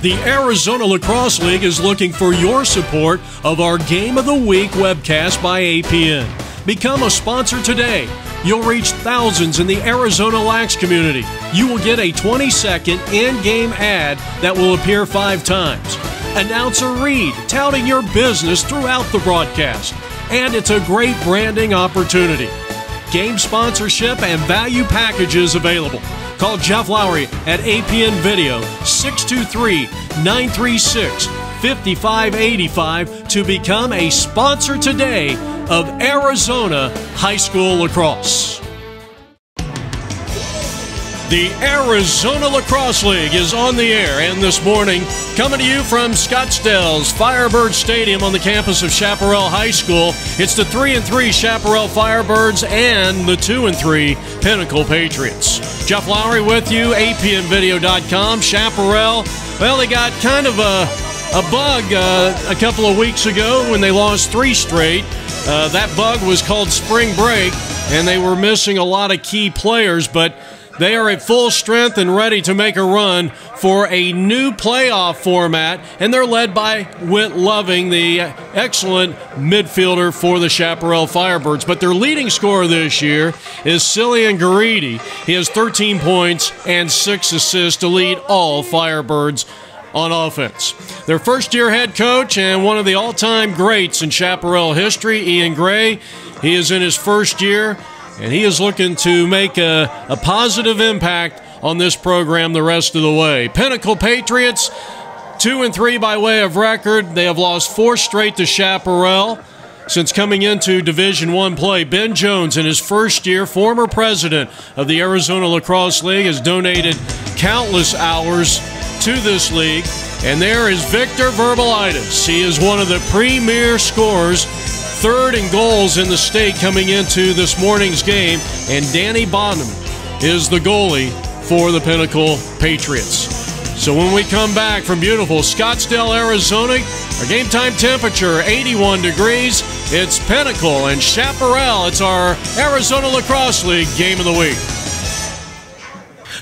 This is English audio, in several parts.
The Arizona Lacrosse League is looking for your support of our Game of the Week webcast by APN. Become a sponsor today. You'll reach thousands in the Arizona Lax community. You will get a 20-second in-game ad that will appear 5 times. Announcer read, touting your business throughout the broadcast. And it's a great branding opportunity. Game sponsorship and value packages available. Call Jeff Lowry at APN Video 623-936-5585 to become a sponsor today of Arizona High School Lacrosse. The Arizona Lacrosse League is on the air, and this morning, coming to you from Scottsdale's Firebirds Stadium on the campus of Chaparral High School, it's the 3-3 Chaparral Firebirds and the 2-3 Pinnacle Patriots. Jeff Lowry with you, apnvideo.com. Chaparral, well, they got kind of a bug a couple of weeks ago when they lost 3 straight. That bug was called spring break, and they were missing a lot of key players, but they are at full strength and ready to make a run for a new playoff format, and they're led by Whit Loving, the excellent midfielder for the Chaparral Firebirds. But their leading scorer this year is Cillian Garidi. He has 13 points and 6 assists to lead all Firebirds on offense. Their first-year head coach and one of the all-time greats in Chaparral history, Ian Gray, he is in his first year, and he is looking to make a positive impact on this program the rest of the way. Pinnacle Patriots, 2-3 by way of record. They have lost 4 straight to Chaparral since coming into Division I play. Ben Jones, in his first year, former president of the Arizona Lacrosse League, has donated countless hours to this league. And there is Victor Verbalitis. He is one of the premier scorers, 3rd in goals in the state coming into this morning's game, and Danny Bonham is the goalie for the Pinnacle Patriots. So when we come back from beautiful Scottsdale, Arizona, our game time temperature 81 degrees. It's Pinnacle and Chaparral. It's our Arizona Lacrosse League Game of the Week.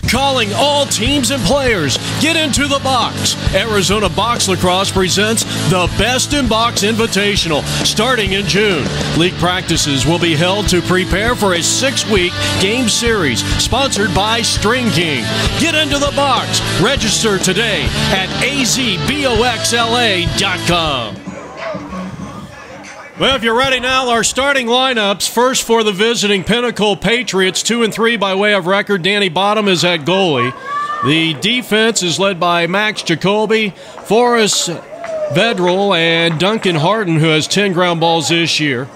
Calling all teams and players, get into the box. Arizona Box Lacrosse presents the Best in Box Invitational starting in June. League practices will be held to prepare for a 6-week game series sponsored by String King. Get into the box. Register today at azboxla.com. Well, if you're ready now, our starting lineups. First for the visiting Pinnacle Patriots, 2-3 by way of record. Danny Bonham is at goalie. The defense is led by Max Jacoby, Forrest Vedral, and Duncan Harden, who has 10 ground balls this year.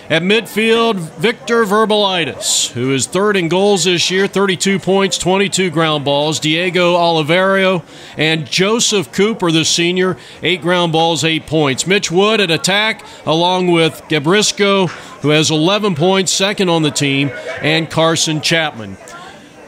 At midfield, Victor Verbalitis, who is 3rd in goals this year, 32 points, 22 ground balls. Diego Oliverio and Joseph Cooper, the senior, 8 ground balls, 8 points. Mitch Wood at attack, along with Gabrisco, who has 11 points, 2nd on the team, and Carson Chapman.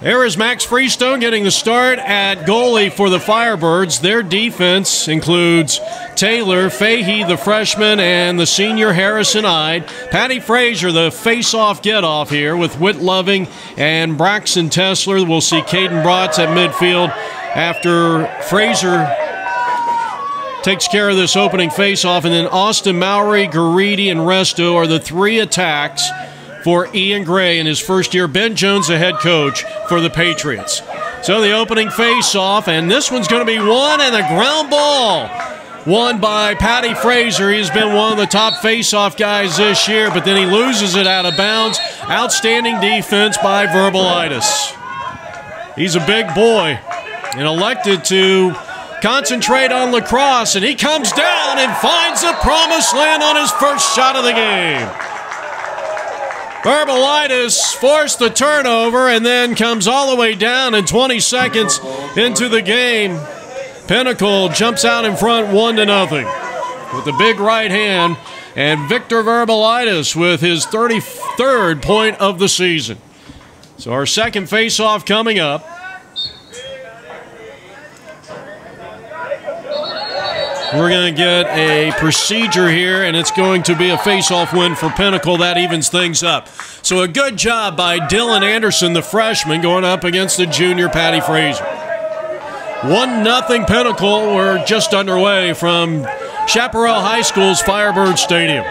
There is Max Freestone getting the start at goalie for the Firebirds. Their defense includes Taylor Fahey, the freshman, and the senior Harrison Ide. Patty Frazier, the face-off get-off here with Whit Loving and Braxton Tessler. We'll see Caden Bratz at midfield after Frazier takes care of this opening face-off. And then Austin Mowry, Garidi, and Resto are the 3 attacks for Ian Gray in his first year. Ben Jones, the head coach for the Patriots. So the opening face-off, and this one's going to be won, and a ground ball won by Patty Frazier. He's been one of the top face-off guys this year, but then he loses it out of bounds. Outstanding defense by Verbalitis. He's a big boy and elected to concentrate on lacrosse, and he comes down and finds the promised land on his first shot of the game. Verbalitis forced the turnover and then comes all the way down, and 20 seconds into the game, Pinnacle jumps out in front 1-0 with the big right hand, and Victor Verbalitis with his 33rd point of the season. So our second face-off coming up. We're going to get a procedure here, and it's going to be a face-off win for Pinnacle. That evens things up. So a good job by Dylan Anderson, the freshman, going up against the junior Patty Frazier. 1-0 Pinnacle. We're just underway from Chaparral High School's Firebirds Stadium.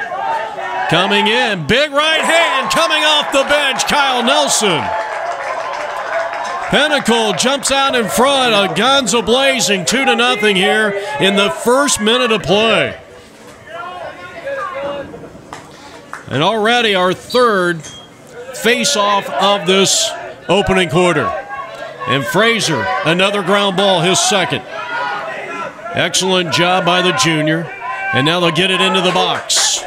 Coming in, big right hand coming off the bench, Kyle Nelson. Pinnacle jumps out in front, guns a-blazing, 2-0 here in the first minute of play. And already our third face-off of this opening quarter. And Fraser, another ground ball, his second. Excellent job by the junior. And now they'll get it into the box.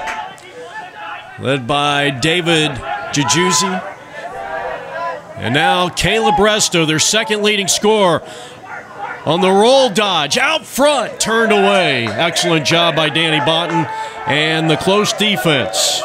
Led by David Jajuzzi. And now Caleb Resto, their second leading scorer, on the roll dodge. Out front, turned away. Excellent job by Danny Botten and the close defense.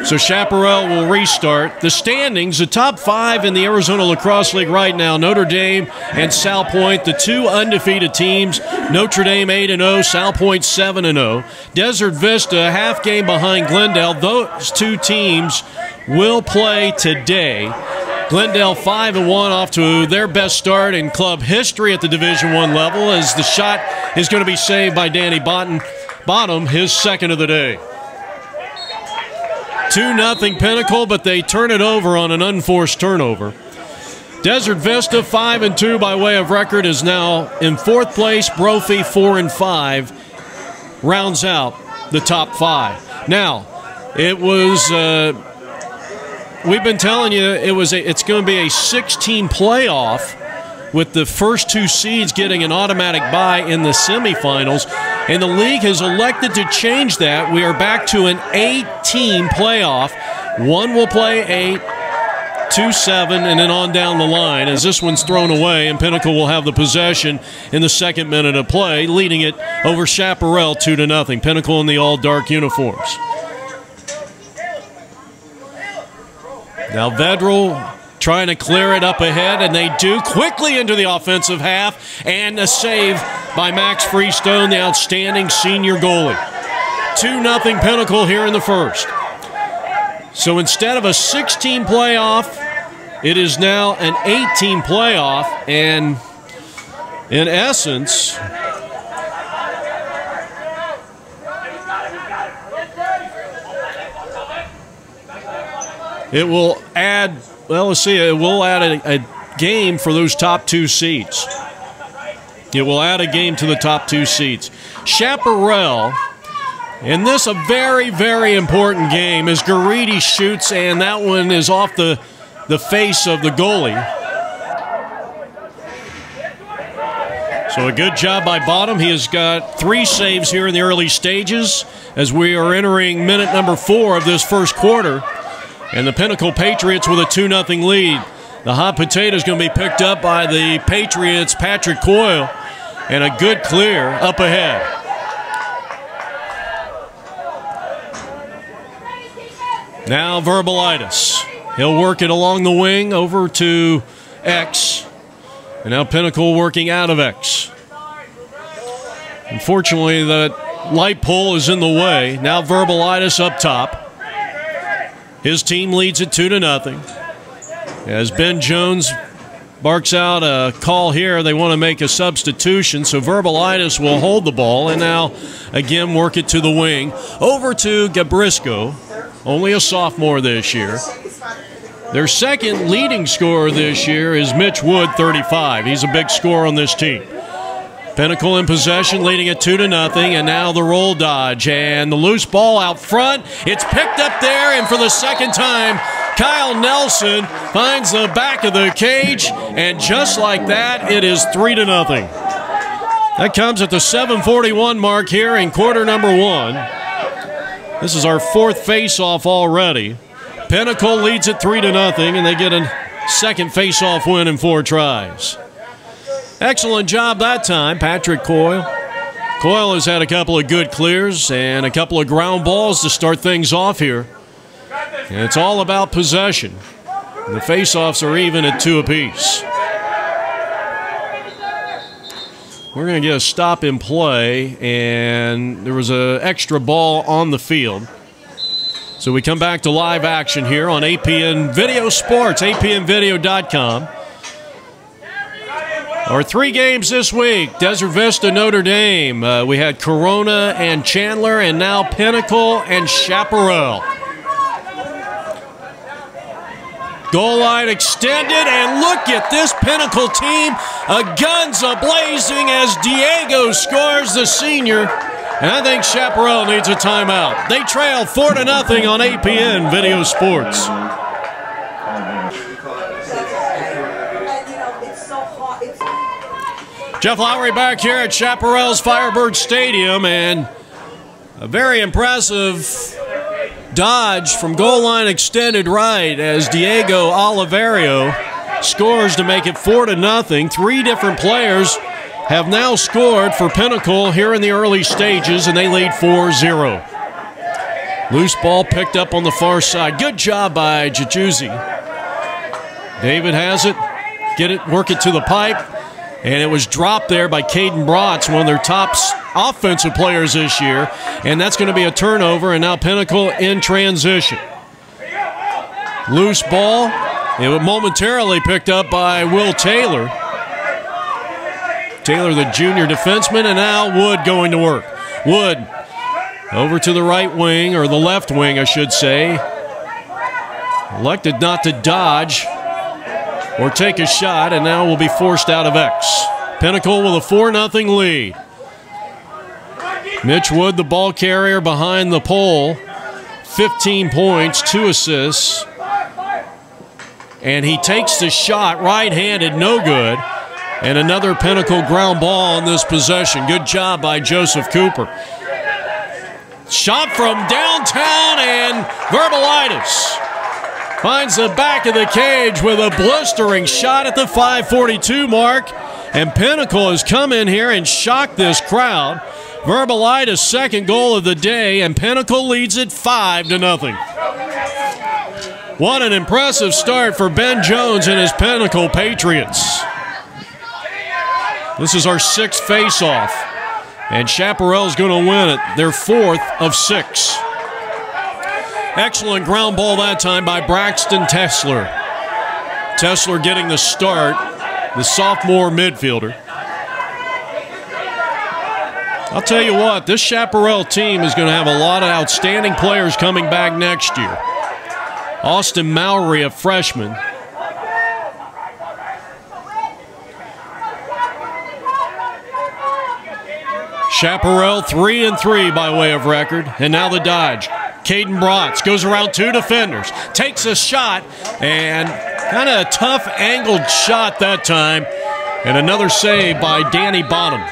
So Chaparral will restart. The standings, the top 5 in the Arizona Lacrosse League right now, Notre Dame and Sal Point, the 2 undefeated teams. Notre Dame 8-0, Sal Point 7-0. Desert Vista a half game behind Glendale. Those 2 teams will play today. Glendale 5-1 off to their best start in club history at the Division I level, as the shot is going to be saved by Danny Bottom, his second of the day. 2-0 Pinnacle, but they turn it over on an unforced turnover. Desert Vista 5-2 by way of record is now in 4th place. Brophy 4-5 rounds out the top 5. Now, it was we've been telling you it's going to be a 16 playoff, with the first 2 seeds getting an automatic bye in the semifinals. And the league has elected to change that. We are back to an 8-team playoff. 1 will play 8, 2 7, and then on down the line, as this one's thrown away, and Pinnacle will have the possession in the second minute of play, leading it over Chaparral 2-0. Pinnacle in the all-dark uniforms. Now Vedral trying to clear it up ahead, and they do, quickly into the offensive half, and a save by Max Freestone, the outstanding senior goalie. 2-0 Pinnacle here in the first. So instead of a 16 playoff, it is now an 18 playoff, and in essence, it will add, well, let's see, it will add a game for those top 2 seeds. It will add a game to the top 2 seeds. Chaparral, and this a very, very important game, as Garidi shoots, and that one is off the face of the goalie. So a good job by Bottom. He has got 3 saves here in the early stages as we are entering minute number 4 of this first quarter. And the Pinnacle Patriots with a 2-0 lead. The hot potato is going to be picked up by the Patriots' Patrick Coyle, and a good clear up ahead. Now Verbalitis. He'll work it along the wing over to X. And now Pinnacle working out of X. Unfortunately, the light pole is in the way. Now Verbalitis up top. His team leads it 2-0. As Ben Jones barks out a call here, they want to make a substitution, so Verbalitis will hold the ball and now again work it to the wing. Over to Gabrisco, only a sophomore this year. Their second leading scorer this year is Mitch Wood, 35. He's a big scorer on this team. Pinnacle in possession, leading it 2-0, and now the roll dodge and the loose ball out front. It's picked up there, and for the second time, Kyle Nelson finds the back of the cage, and just like that, it is 3-0. That comes at the 7:41 mark here in quarter number 1. This is our 4th face-off already. Pinnacle leads it 3-0, and they get a second face-off win in 4 tries. Excellent job that time, Patrick Coyle. Coyle has had a couple of good clears and a couple of ground balls to start things off here. And it's all about possession. The face-offs are even at 2 apiece. We're going to get a stop in play, and there was an extra ball on the field. So we come back to live action here on APN Video Sports, apnvideo.com. Our 3 games this week: Desert Vista, Notre Dame. We had Corona and Chandler, and now Pinnacle and Chaparral. Goal line extended, and look at this Pinnacle team. Guns a-blazing as Diego scores, the senior. And I think Chaparral needs a timeout. They trail 4-0 on APN Video Sports. Jeff Lowry back here at Chaparral's Firebirds Stadium, and a very impressive dodge from goal line extended right as Diego Oliverio scores to make it 4-0. 3 different players have now scored for Pinnacle here in the early stages, and they lead 4-0. Loose ball picked up on the far side. Good job by Jajuzzi. David has it. Work it to the pipe. And it was dropped there by Caden Brotz, one of their top offensive players this year. And that's going to be a turnover, and now Pinnacle in transition. Loose ball. It was momentarily picked up by Will Taylor. Taylor, the junior defenseman, and now Wood going to work. Wood over to the right wing, or the left wing, I should say. Elected not to dodge or take a shot, and now will be forced out of X. Pinnacle with a 4-0 lead. Mitch Wood, the ball carrier behind the pole. 15 points, 2 assists. And he takes the shot right-handed, no good. And another Pinnacle ground ball on this possession. Good job by Joseph Cooper. Shot from downtown, and Verbalitis finds the back of the cage with a blistering shot at the 5:42 mark. And Pinnacle has come in here and shocked this crowd. Verbalitis' second goal of the day, and Pinnacle leads it 5-0. What an impressive start for Ben Jones and his Pinnacle Patriots. This is our 6th face-off, and Chaparral's going to win it, their 4th of 6. Excellent ground ball that time by Braxton Tesler. Tesler getting the start, the sophomore midfielder. I'll tell you what, this Chaparral team is going to have a lot of outstanding players coming back next year. Austin Mowry, a freshman. Chaparral 3-3 by way of record, and now the dodge. Caden Brotz goes around 2 defenders, takes a shot, and kind of a tough angled shot that time, and another save by Danny Bottom.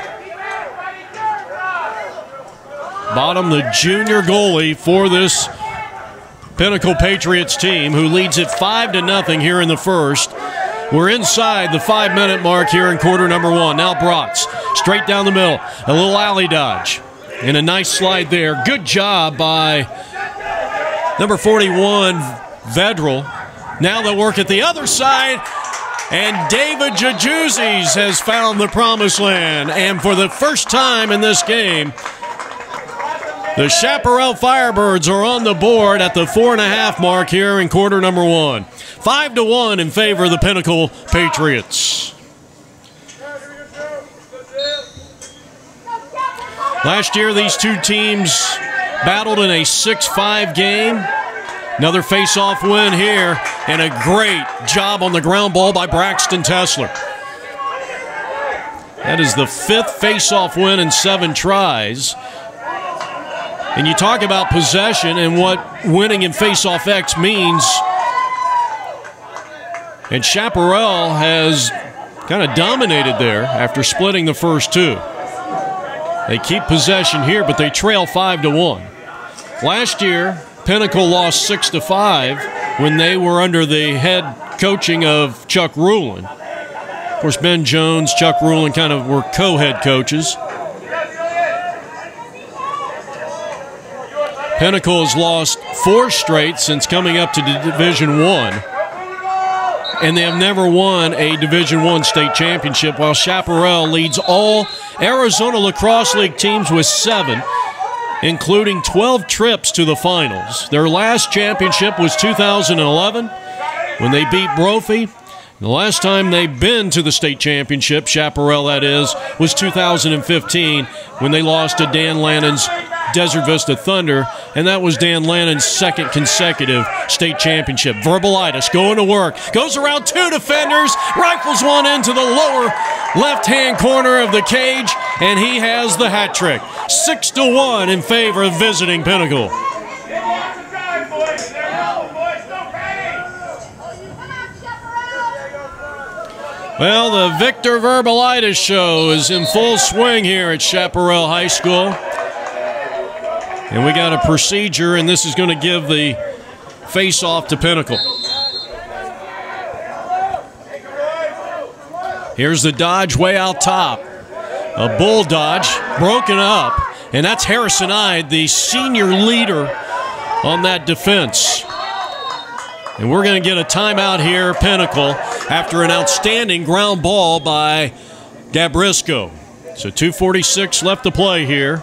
Bottom, the junior goalie for this Pinnacle Patriots team, who leads it 5-0 here in the first. We're inside the 5-minute mark here in quarter number 1. Now Brotz, straight down the middle. A little alley dodge. And a nice slide there. Good job by number 41, Vedral. Now they'll work at the other side. And David Jajuzzi has found the promised land. And for the first time in this game, the Chaparral Firebirds are on the board at the 4.5 mark here in quarter number 1. 5-1 in favor of the Pinnacle Patriots. Last year, these two teams battled in a 6-5 game. Another face-off win here, and a great job on the ground ball by Braxton Tesler. That is the 5th face-off win in 7 tries. And you talk about possession and what winning in face-off X means. And Chaparral has kind of dominated there after splitting the first 2. They keep possession here, but they trail 5-1. Last year, Pinnacle lost 6-5 when they were under the head coaching of Chuck Rulin. Of course, Ben Jones, Chuck Rulin kind of were co-head coaches. Pinnacle has lost 4 straight since coming up to Division I, and they have never won a Division I state championship, while Chaparral leads all Arizona Lacrosse League teams with 7. including 12 trips to the finals. Their last championship was 2011 when they beat Brophy. The last time they've been to the state championship, Chaparral that is, was 2015 when they lost to Dan Lannon's Desert Vista Thunder, and that was Dan Lannon's second consecutive state championship. Verbalitis going to work, goes around two defenders, rifles one into the lower left-hand corner of the cage, and he has the hat trick. 6-1 in favor of visiting Pinnacle. Well, the Victor Verbalitis show is in full swing here at Chaparral High School. And we got a procedure, and this is going to give the face-off to Pinnacle. Here's the dodge way out top. A bull dodge, broken up, and that's Harrison Ide, the senior leader on that defense. And we're going to get a timeout here, Pinnacle, after an outstanding ground ball by Gabrisco. So 2:46 left to play here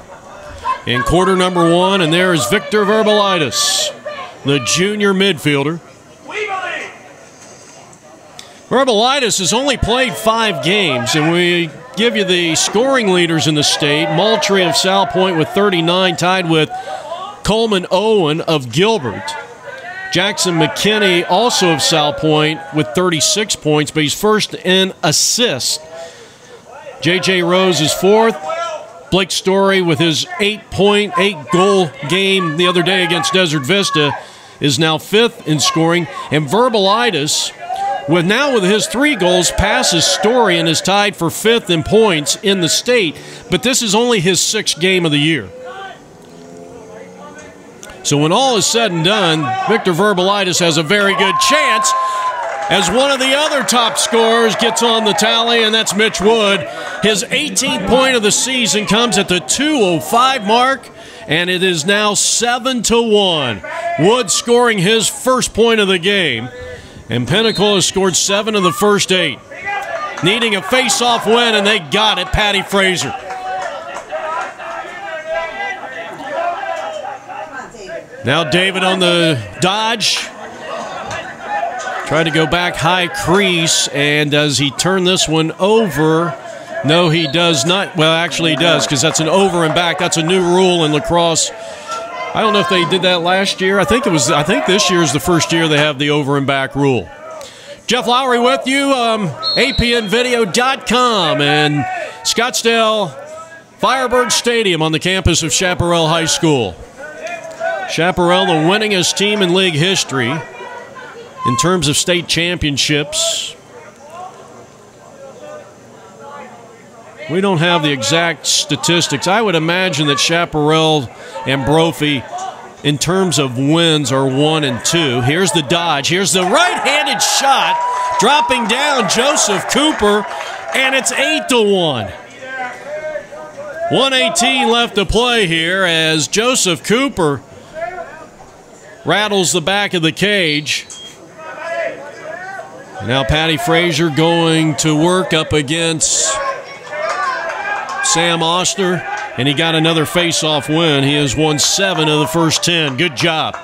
in quarter number one, and there is Victor Verbalitis, the junior midfielder. Verbalitis has only played 5 games, and we give you the scoring leaders in the state. Moultrie of South Point with 39, tied with Coleman Owen of Gilbert. Jackson McKinney, also of South Point, with 36 points, but he's first in assists. J.J. Rose is fourth. Blake Story, with his 8-goal game the other day against Desert Vista, is now fifth in scoring. And Verbalitis, with his 3 goals, passes Story and is tied for fifth in points in the state. But this is only his 6th game of the year. So when all is said and done, Victor Verbalitis has a very good chance as one of the other top scorers gets on the tally, and that's Mitch Wood. His 18th point of the season comes at the 2:05 mark, and it is now 7-1. Wood scoring his first point of the game, and Pinnacle has scored 7 of the first 8. Needing a face-off win, and they got it, Patty Fraser. Now David on the dodge. Tried to go back high crease, and does he turn this one over? No, he does not. Well, actually he does, because that's an over and back. That's a new rule in lacrosse. I don't know if they did that last year. I think this year is the first year they have the over and back rule. Jeff Lowry with you, apnvideo.com and Scottsdale Firebirds Stadium on the campus of Chaparral High School. Chaparral, the winningest team in league history in terms of state championships. We don't have the exact statistics. I would imagine that Chaparral and Brophy, in terms of wins, are 1 and 2. Here's the dodge. Here's the right-handed shot, dropping down Joseph Cooper, and it's 8-1. 1:18 left to play here as Joseph Cooper rattles the back of the cage. Now Patty Fraser going to work up against Sam Oster, and he got another face-off win. He has won 7 of the first 10. Good job.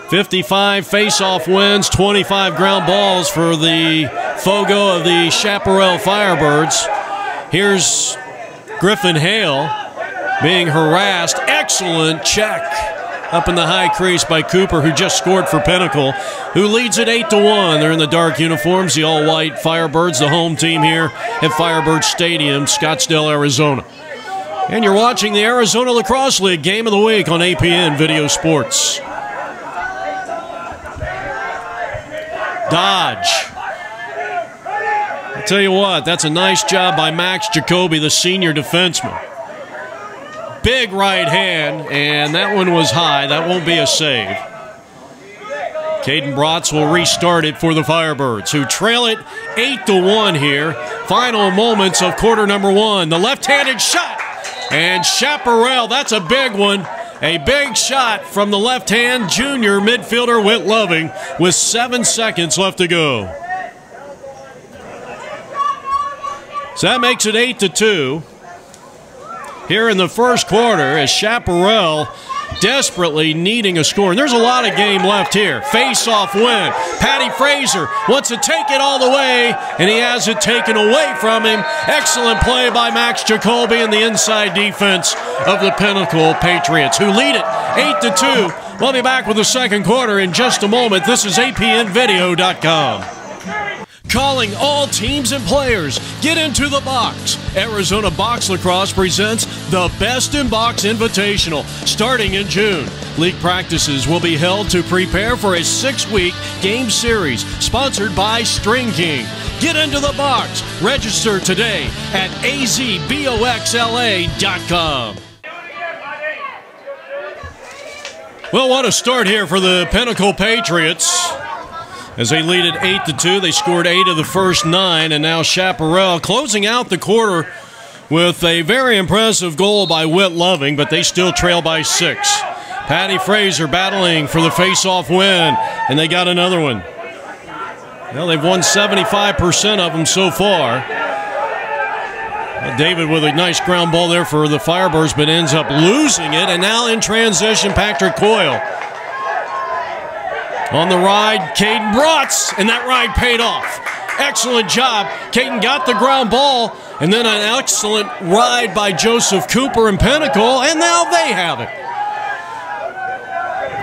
55 face-off wins, 25 ground balls for the Fogo of the Chaparral Firebirds. Here's Griffin Hale being harassed. Excellent check up in the high crease by Cooper, who just scored for Pinnacle, who leads at 8-1. They're in the dark uniforms, the all-white Firebirds, the home team here at Firebird Stadium, Scottsdale, Arizona. And you're watching the Arizona Lacrosse League Game of the Week on APN Video Sports. Dodge. I'll tell you what, that's a nice job by Max Jacoby, the senior defenseman. Big right hand, and that one was high. That won't be a save. Caden Bratz will restart it for the Firebirds, who trail it 8-1 here. Final moments of quarter number one. The left-handed shot, and Chaparral, that's a big one. A big shot from the left-hand junior midfielder Whit Loving with 7 seconds left to go. So that makes it 8-2. here in the first quarter as Chaparral desperately needing a score. And there's a lot of game left here. Face-off win. Patty Frazier wants to take it all the way, and he has it taken away from him. Excellent play by Max Jacoby and the inside defense of the Pinnacle Patriots, who lead it 8-2. We'll be back with the second quarter in just a moment. This is APNvideo.com. Calling all teams and players, get into the box. Arizona Box Lacrosse presents the Best in Box Invitational starting in June. League practices will be held to prepare for a 6-week game series sponsored by String King. Get into the box. Register today at azboxla.com. Well, what a start here for the Pinnacle Patriots. As they lead at 8-2, they scored 8 of the first 9, and now Chaparral closing out the quarter with a very impressive goal by Whit Loving, but they still trail by 6. Patty Frazier battling for the face-off win, and they got another one. Well, they've won 75% of them so far. David with a nice ground ball there for the Firebirds, but ends up losing it, and now in transition, Patrick Coyle. On the ride, Caden Brotz, and that ride paid off. Excellent job. Caden got the ground ball, and then an excellent ride by Joseph Cooper and Pinnacle, and now they have it.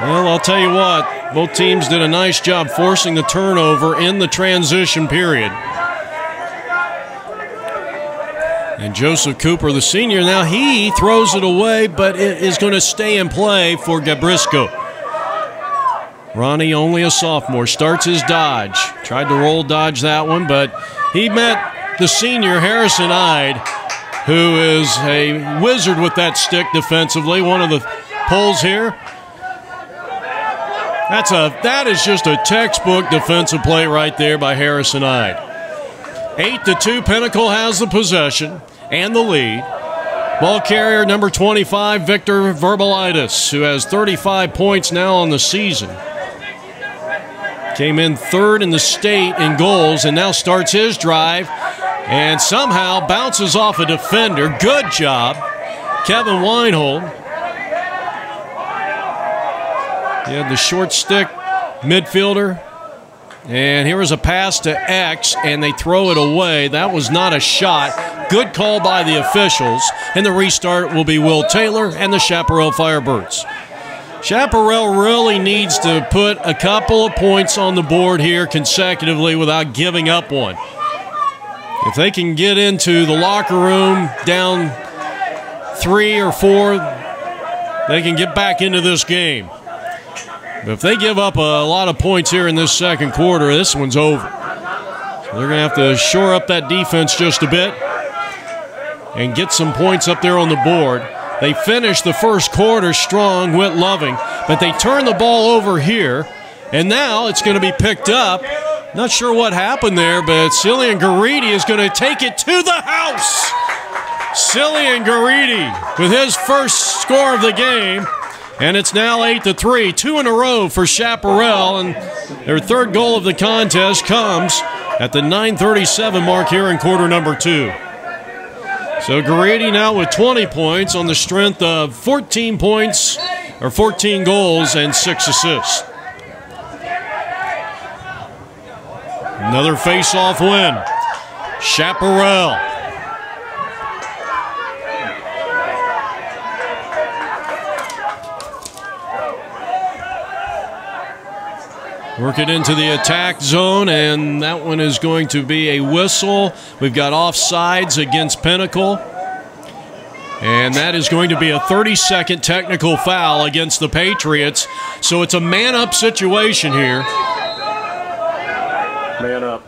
Well, I'll tell you what, both teams did a nice job forcing the turnover in the transition period. And Joseph Cooper, the senior, now he throws it away, but it is going to stay in play for Gabrisco. Ronnie, only a sophomore, starts his dodge. Tried to roll dodge that one, but he met the senior, Harrison Ide, who is a wizard with that stick defensively. One of the pulls here. That is just a textbook defensive play right there by Harrison Ide. 8-2, Pinnacle has the possession and the lead. Ball carrier number 25, Victor Verbalitis, who has 35 points now on the season. Came in third in the state in goals and now starts his drive and somehow bounces off a defender. Good job, Kevin Weinhold. He had the short stick midfielder. And here is a pass to X, and they throw it away. That was not a shot. Good call by the officials. And the restart will be Will Taylor and the Chaparral Firebirds. Chaparral really needs to put a couple of points on the board here consecutively without giving up one. If they can get into the locker room down 3 or 4, they can get back into this game. But if they give up a lot of points here in this second quarter, this one's over. So they're going to have to shore up that defense just a bit and get some points up there on the board. They finished the first quarter strong, Whit Loving, but they turn the ball over here, and now it's going to be picked up. Not sure what happened there, but Cillian Garidi is going to take it to the house. Cillian Garidi with his first score of the game, and it's now 8-3, 2 in a row for Chaparral, and their third goal of the contest comes at the 9:37 mark here in quarter number 2. So Garidi now with 20 points on the strength of 14 points, or 14 goals and 6 assists. Another face-off win. Chaparral. Work it into the attack zone, and that one is going to be a whistle. We've got offsides against Pinnacle. And that is going to be a 30-second technical foul against the Patriots. So it's a man-up situation here. Man up.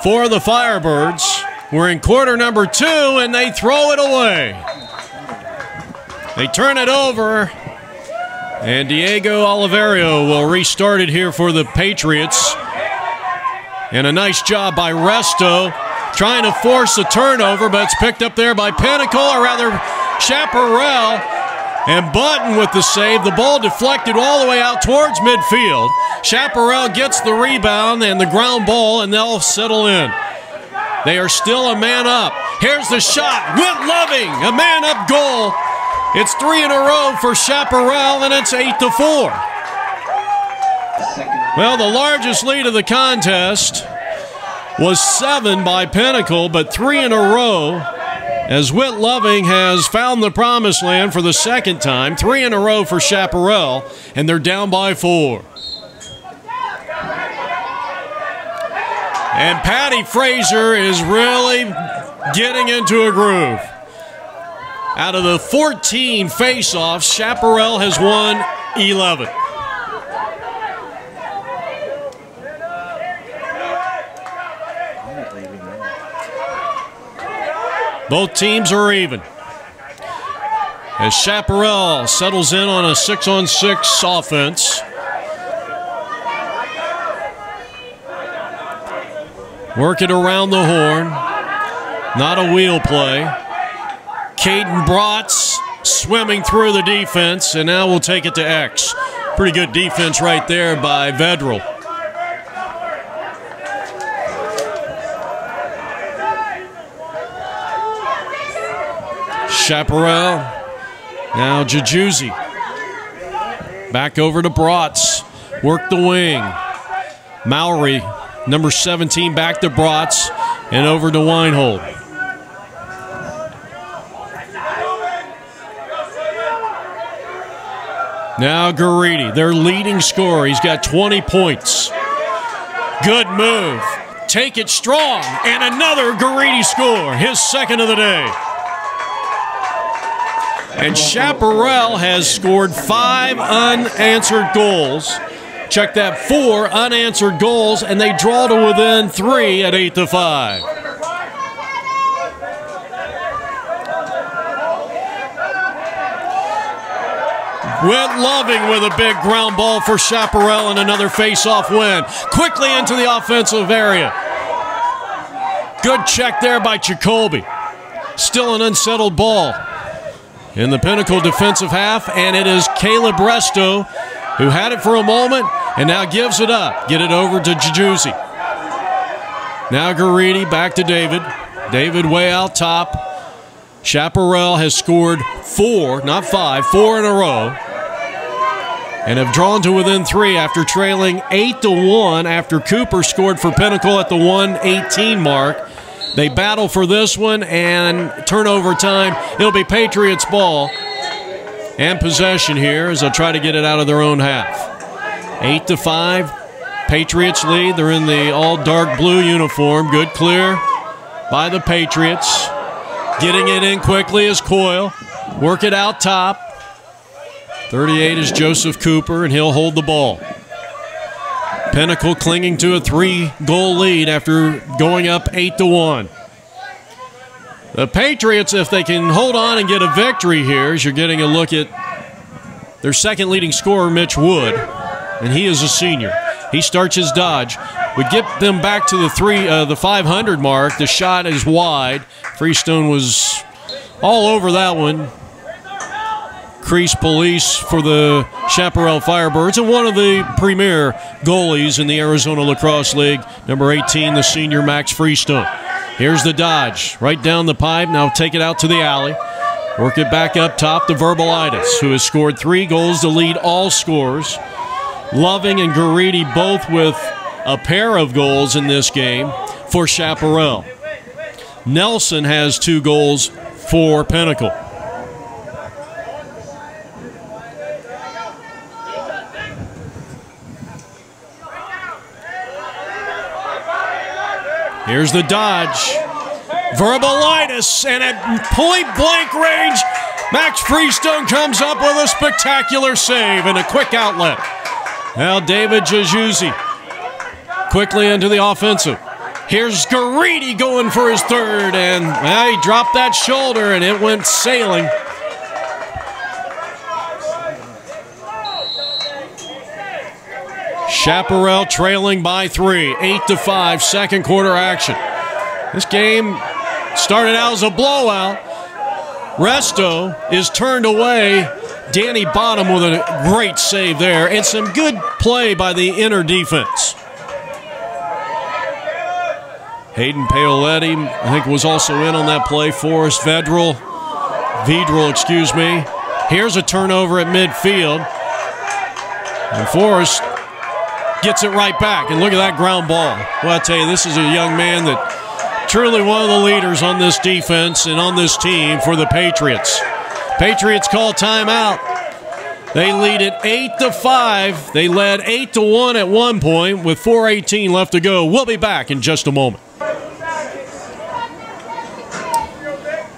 For the Firebirds. We're in quarter number 2, and they throw it away. They turn it over. And Diego Oliverio will restart it here for the Patriots. And a nice job by Resto trying to force a turnover, but it's picked up there by Pinnacle, or rather Chaparral. And Button with the save. The ball deflected all the way out towards midfield. Chaparral gets the rebound and the ground ball, and they'll settle in. They are still a man up. Here's the shot. Whit Loving, a man up goal. It's 3 in a row for Chaparral, and it's 8-4. Well, the largest lead of the contest was 7 by Pinnacle, but 3 in a row as Whit Loving has found the promised land for the second time. 3 in a row for Chaparral, and they're down by 4. And Patty Frazier is really getting into a groove. Out of the 14 face-offs, Chaparral has won 11. Both teams are even. As Chaparral settles in on a 6-on-6 offense. Work it around the horn. Not a wheel play. Caden Bratz swimming through the defense, and now we'll take it to X. Pretty good defense right there by Vedral. Chaparral. Now Jajuzzi. Back over to Bratz. Work the wing. Mowry, number 17, back to Bratz and over to Weinhold. Now Garidi, their leading scorer. He's got 20 points. Good move. Take it strong. And another Garidi score, his second of the day. And Chaparral has scored 5 unanswered goals. Check that, 4 unanswered goals, and they draw to within 3 at 8-5. Whit Loving with a big ground ball for Chaparral and another face-off win. Quickly into the offensive area. Good check there by Jacoby. Still an unsettled ball in the Pinnacle defensive half, and it is Caleb Resto who had it for a moment and now gives it up. Get it over to Jajuzzi. Now Garidi back to David. David way out top. Chaparral has scored 4, not 5, 4 in a row, and have drawn to within 3 after trailing 8-1 after Cooper scored for Pinnacle at the 1:18 mark. They battle for this one, and turnover time. It'll be Patriots ball and possession here as they'll try to get it out of their own half. 8-5, Patriots lead. They're in the all dark blue uniform. Good clear by the Patriots. Getting it in quickly is Coyle. Work it out top. 38 is Joseph Cooper, and he'll hold the ball. Pinnacle clinging to a 3-goal lead after going up 8-1. The Patriots, if they can hold on and get a victory here, as you're getting a look at their second leading scorer, Mitch Wood, and he is a senior. He starts his dodge. Would get them back to the 500 mark. The shot is wide. Freestone was all over that one. Crease police for the Chaparral Firebirds, and one of the premier goalies in the Arizona Lacrosse League, number 18, the senior Max Freestone. Here's the dodge, right down the pipe. Now take it out to the alley. Work it back up top to Verbalitis, who has scored 3 goals to lead all scorers. Loving and Garidi both with a pair of goals in this game for Chaparral. Nelson has 2 goals for Pinnacle. Here's the dodge. Verbalitis, and at point-blank range, Max Freestone comes up with a spectacular save and a quick outlet. Now David Jajuzzi quickly into the offensive. Here's Garidi going for his third, and he dropped that shoulder, and it went sailing. Chaparral trailing by 3, 8-5, second quarter action. This game started out as a blowout. Resto is turned away. Danny Bottom with a great save there, and some good play by the inner defense. Hayden Paoletti, I think, was also in on that play. Forrest Vedral, excuse me. Here's a turnover at midfield. And Forrest gets it right back. And look at that ground ball. Well, I tell you, this is a young man that truly one of the leaders on this defense and on this team for the Patriots. Patriots call timeout. They lead it 8-5. They led 8-1 at one point with 4:18 left to go. We'll be back in just a moment.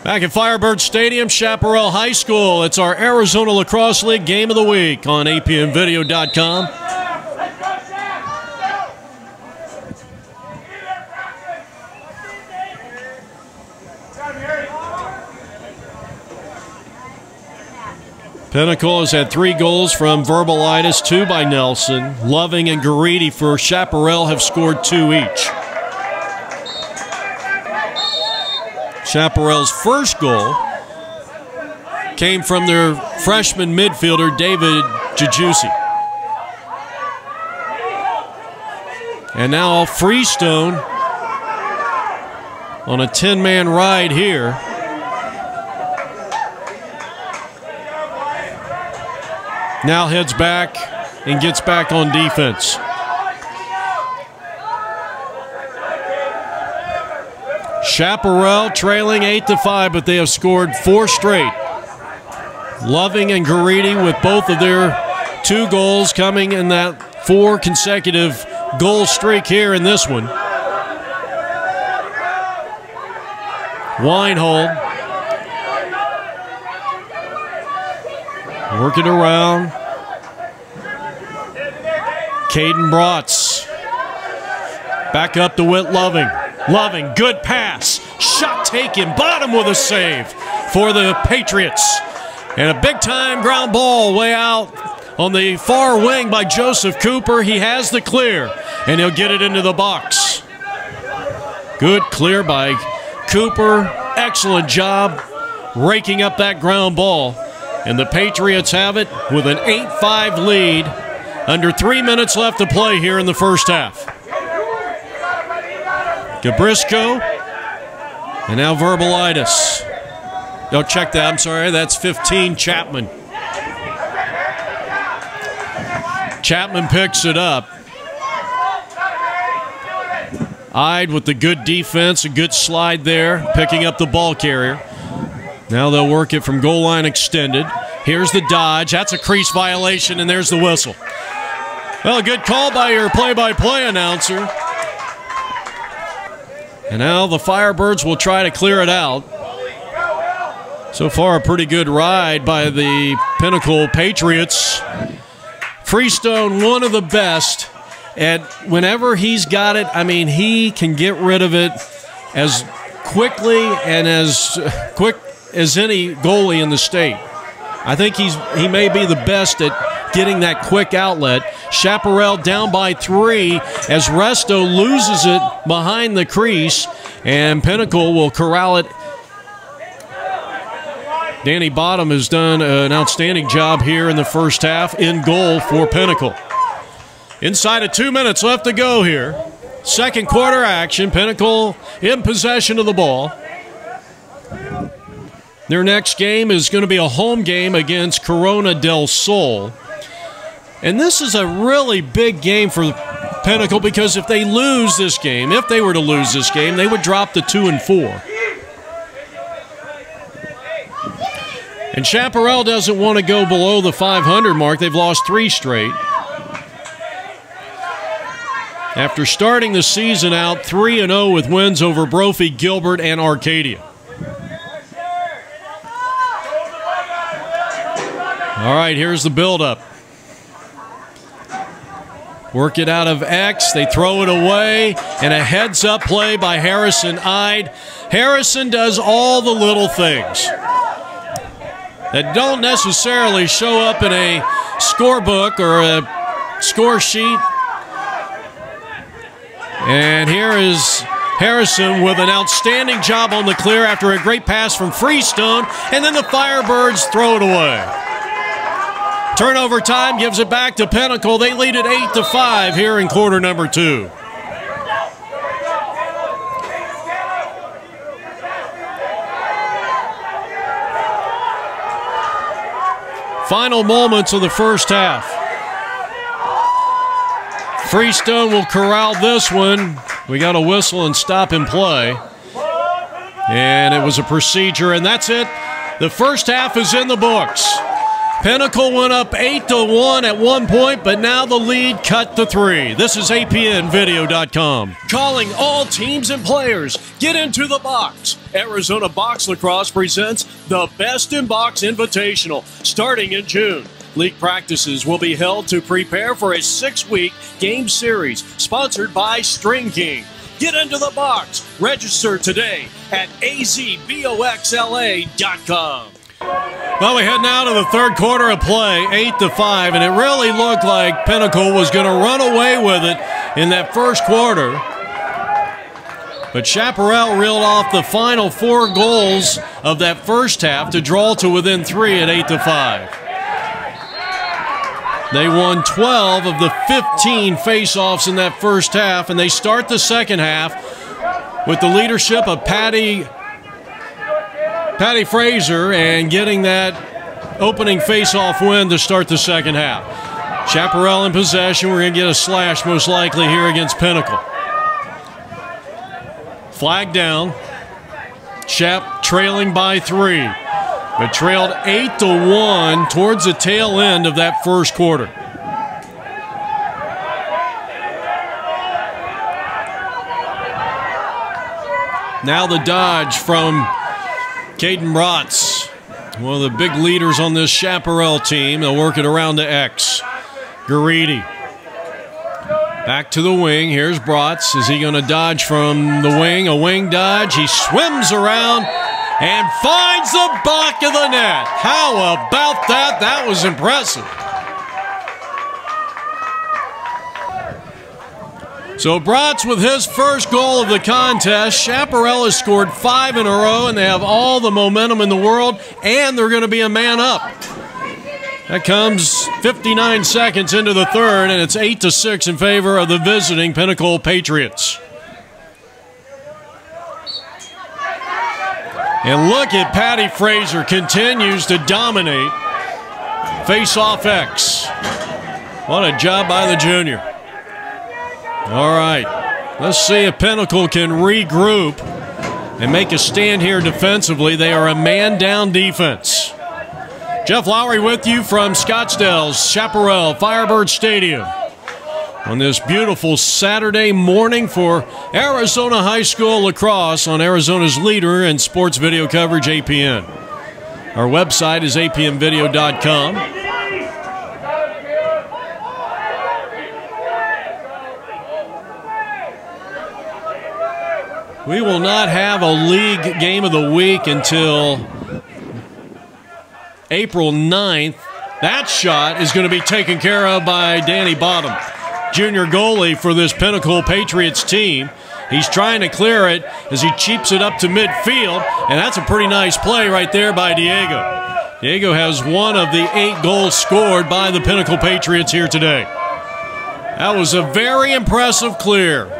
Back at Firebirds Stadium, Chaparral High School. It's our Arizona Lacrosse League Game of the Week on apmvideo.com. Pinnacle has had 3 goals from Verbalitis, 2 by Nelson. Loving and Garidi for Chaparral have scored 2 each. Chaparral's first goal came from their freshman midfielder, David Jajussi. And now Freestone on a 10-man ride here. Now heads back and gets back on defense. Chaparral trailing 8-5, but they have scored 4 straight. Loving and Garidi with both of their 2 goals coming in that 4 consecutive goal streak here in this one. Weinhold working around. Caden Bratz back up to Whit Loving. Loving, good pass. Shot taken, bottom with a save for the Patriots. And a big-time ground ball way out on the far wing by Joseph Cooper. He has the clear, and he'll get it into the box. Good clear by Cooper. Excellent job raking up that ground ball. And the Patriots have it with an 8-5 lead. Under 3 minutes left to play here in the first half. Gabrisco, and now Verbalitis. No, check that, I'm sorry, that's 15, Chapman. Chapman picks it up. Eyed with the good defense, a good slide there, picking up the ball carrier. Now they'll work it from goal line extended. Here's the dodge, that's a crease violation, and there's the whistle. Well, a good call by your play-by-play announcer. And now the Firebirds will try to clear it out. So far, a pretty good ride by the Pinnacle Patriots. Freestone, one of the best. And whenever he's got it, I mean, he can get rid of it as quickly and as quick as any goalie in the state. I think he may be the best at getting that quick outlet. Chaparral down by 3 as Resto loses it behind the crease, and Pinnacle will corral it. Danny Bottom has done an outstanding job here in the first half in goal for Pinnacle. Inside of 2 minutes left to go here. Second quarter action. Pinnacle in possession of the ball. Their next game is going to be a home game against Corona del Sol. And this is a really big game for Pinnacle because if they lose this game, if they were to lose this game, they would drop to 2-4. And Chaparral doesn't want to go below the 500 mark. They've lost 3 straight. After starting the season out 3-0 with wins over Brophy, Gilbert, and Arcadia. All right, here's the buildup. Work it out of X. They throw it away, and a heads-up play by Harrison Ide. Harrison does all the little things that don't necessarily show up in a scorebook or a score sheet. And here is Harrison with an outstanding job on the clear after a great pass from Freestone, and then the Firebirds throw it away. Turnover time gives it back to Pinnacle. They lead it 8-5 here in quarter number 2. Final moments of the first half. Freestone will corral this one. We got a whistle and stop and play. And it was a procedure, and that's it. The first half is in the books. Pinnacle went up 8-1 at one point, but now the lead cut to 3. This is APNvideo.com. Calling all teams and players. Get into the box. Arizona Box Lacrosse presents the Best in Box Invitational starting in June. League practices will be held to prepare for a 6-week game series sponsored by String King. Get into the box. Register today at azboxla.com. Well, we head now to the third quarter of play, 8-5, and it really looked like Pinnacle was going to run away with it in that first quarter. But Chaparral reeled off the final 4 goals of that first half to draw to within 3 at 8-5. They won 12 of the 15 face-offs in that first half, and they start the second half with the leadership of Patty Fraser and getting that opening face-off win to start the second half. Chaparral in possession. We're going to get a slash most likely here against Pinnacle. Flag down. Chap trailing by 3, but trailed 8-1 towards the tail end of that first quarter. Now the dodge from Caden Bratz, one of the big leaders on this Chaparral team. They'll work it around to X. Garidi. Back to the wing. Here's Bratz. Is he going to dodge from the wing? A wing dodge. He swims around and finds the back of the net. How about that? That was impressive. So Bratz with his first goal of the contest. Chaparral has scored 5 in a row, and they have all the momentum in the world, and they're going to be a man up. That comes 59 seconds into the third, and it's 8-6 in favor of the visiting Pinnacle Patriots. And look at Patty Fraser continues to dominate face-off X. What a job by the junior. All right, let's see if Pinnacle can regroup and make a stand here defensively. They are a man-down defense. Jeff Lowry with you from Scottsdale's Chaparral Firebirds Stadium on this beautiful Saturday morning for Arizona High School lacrosse on Arizona's leader in sports video coverage, APN. Our website is apnvideo.com. We will not have a league game of the week until April 9th. That shot is going to be taken care of by Danny Bottom, junior goalie for this Pinnacle Patriots team. He's trying to clear it as he cheaps it up to midfield, and that's a pretty nice play right there by Diego. Diego has one of the 8 goals scored by the Pinnacle Patriots here today. That was a very impressive clear.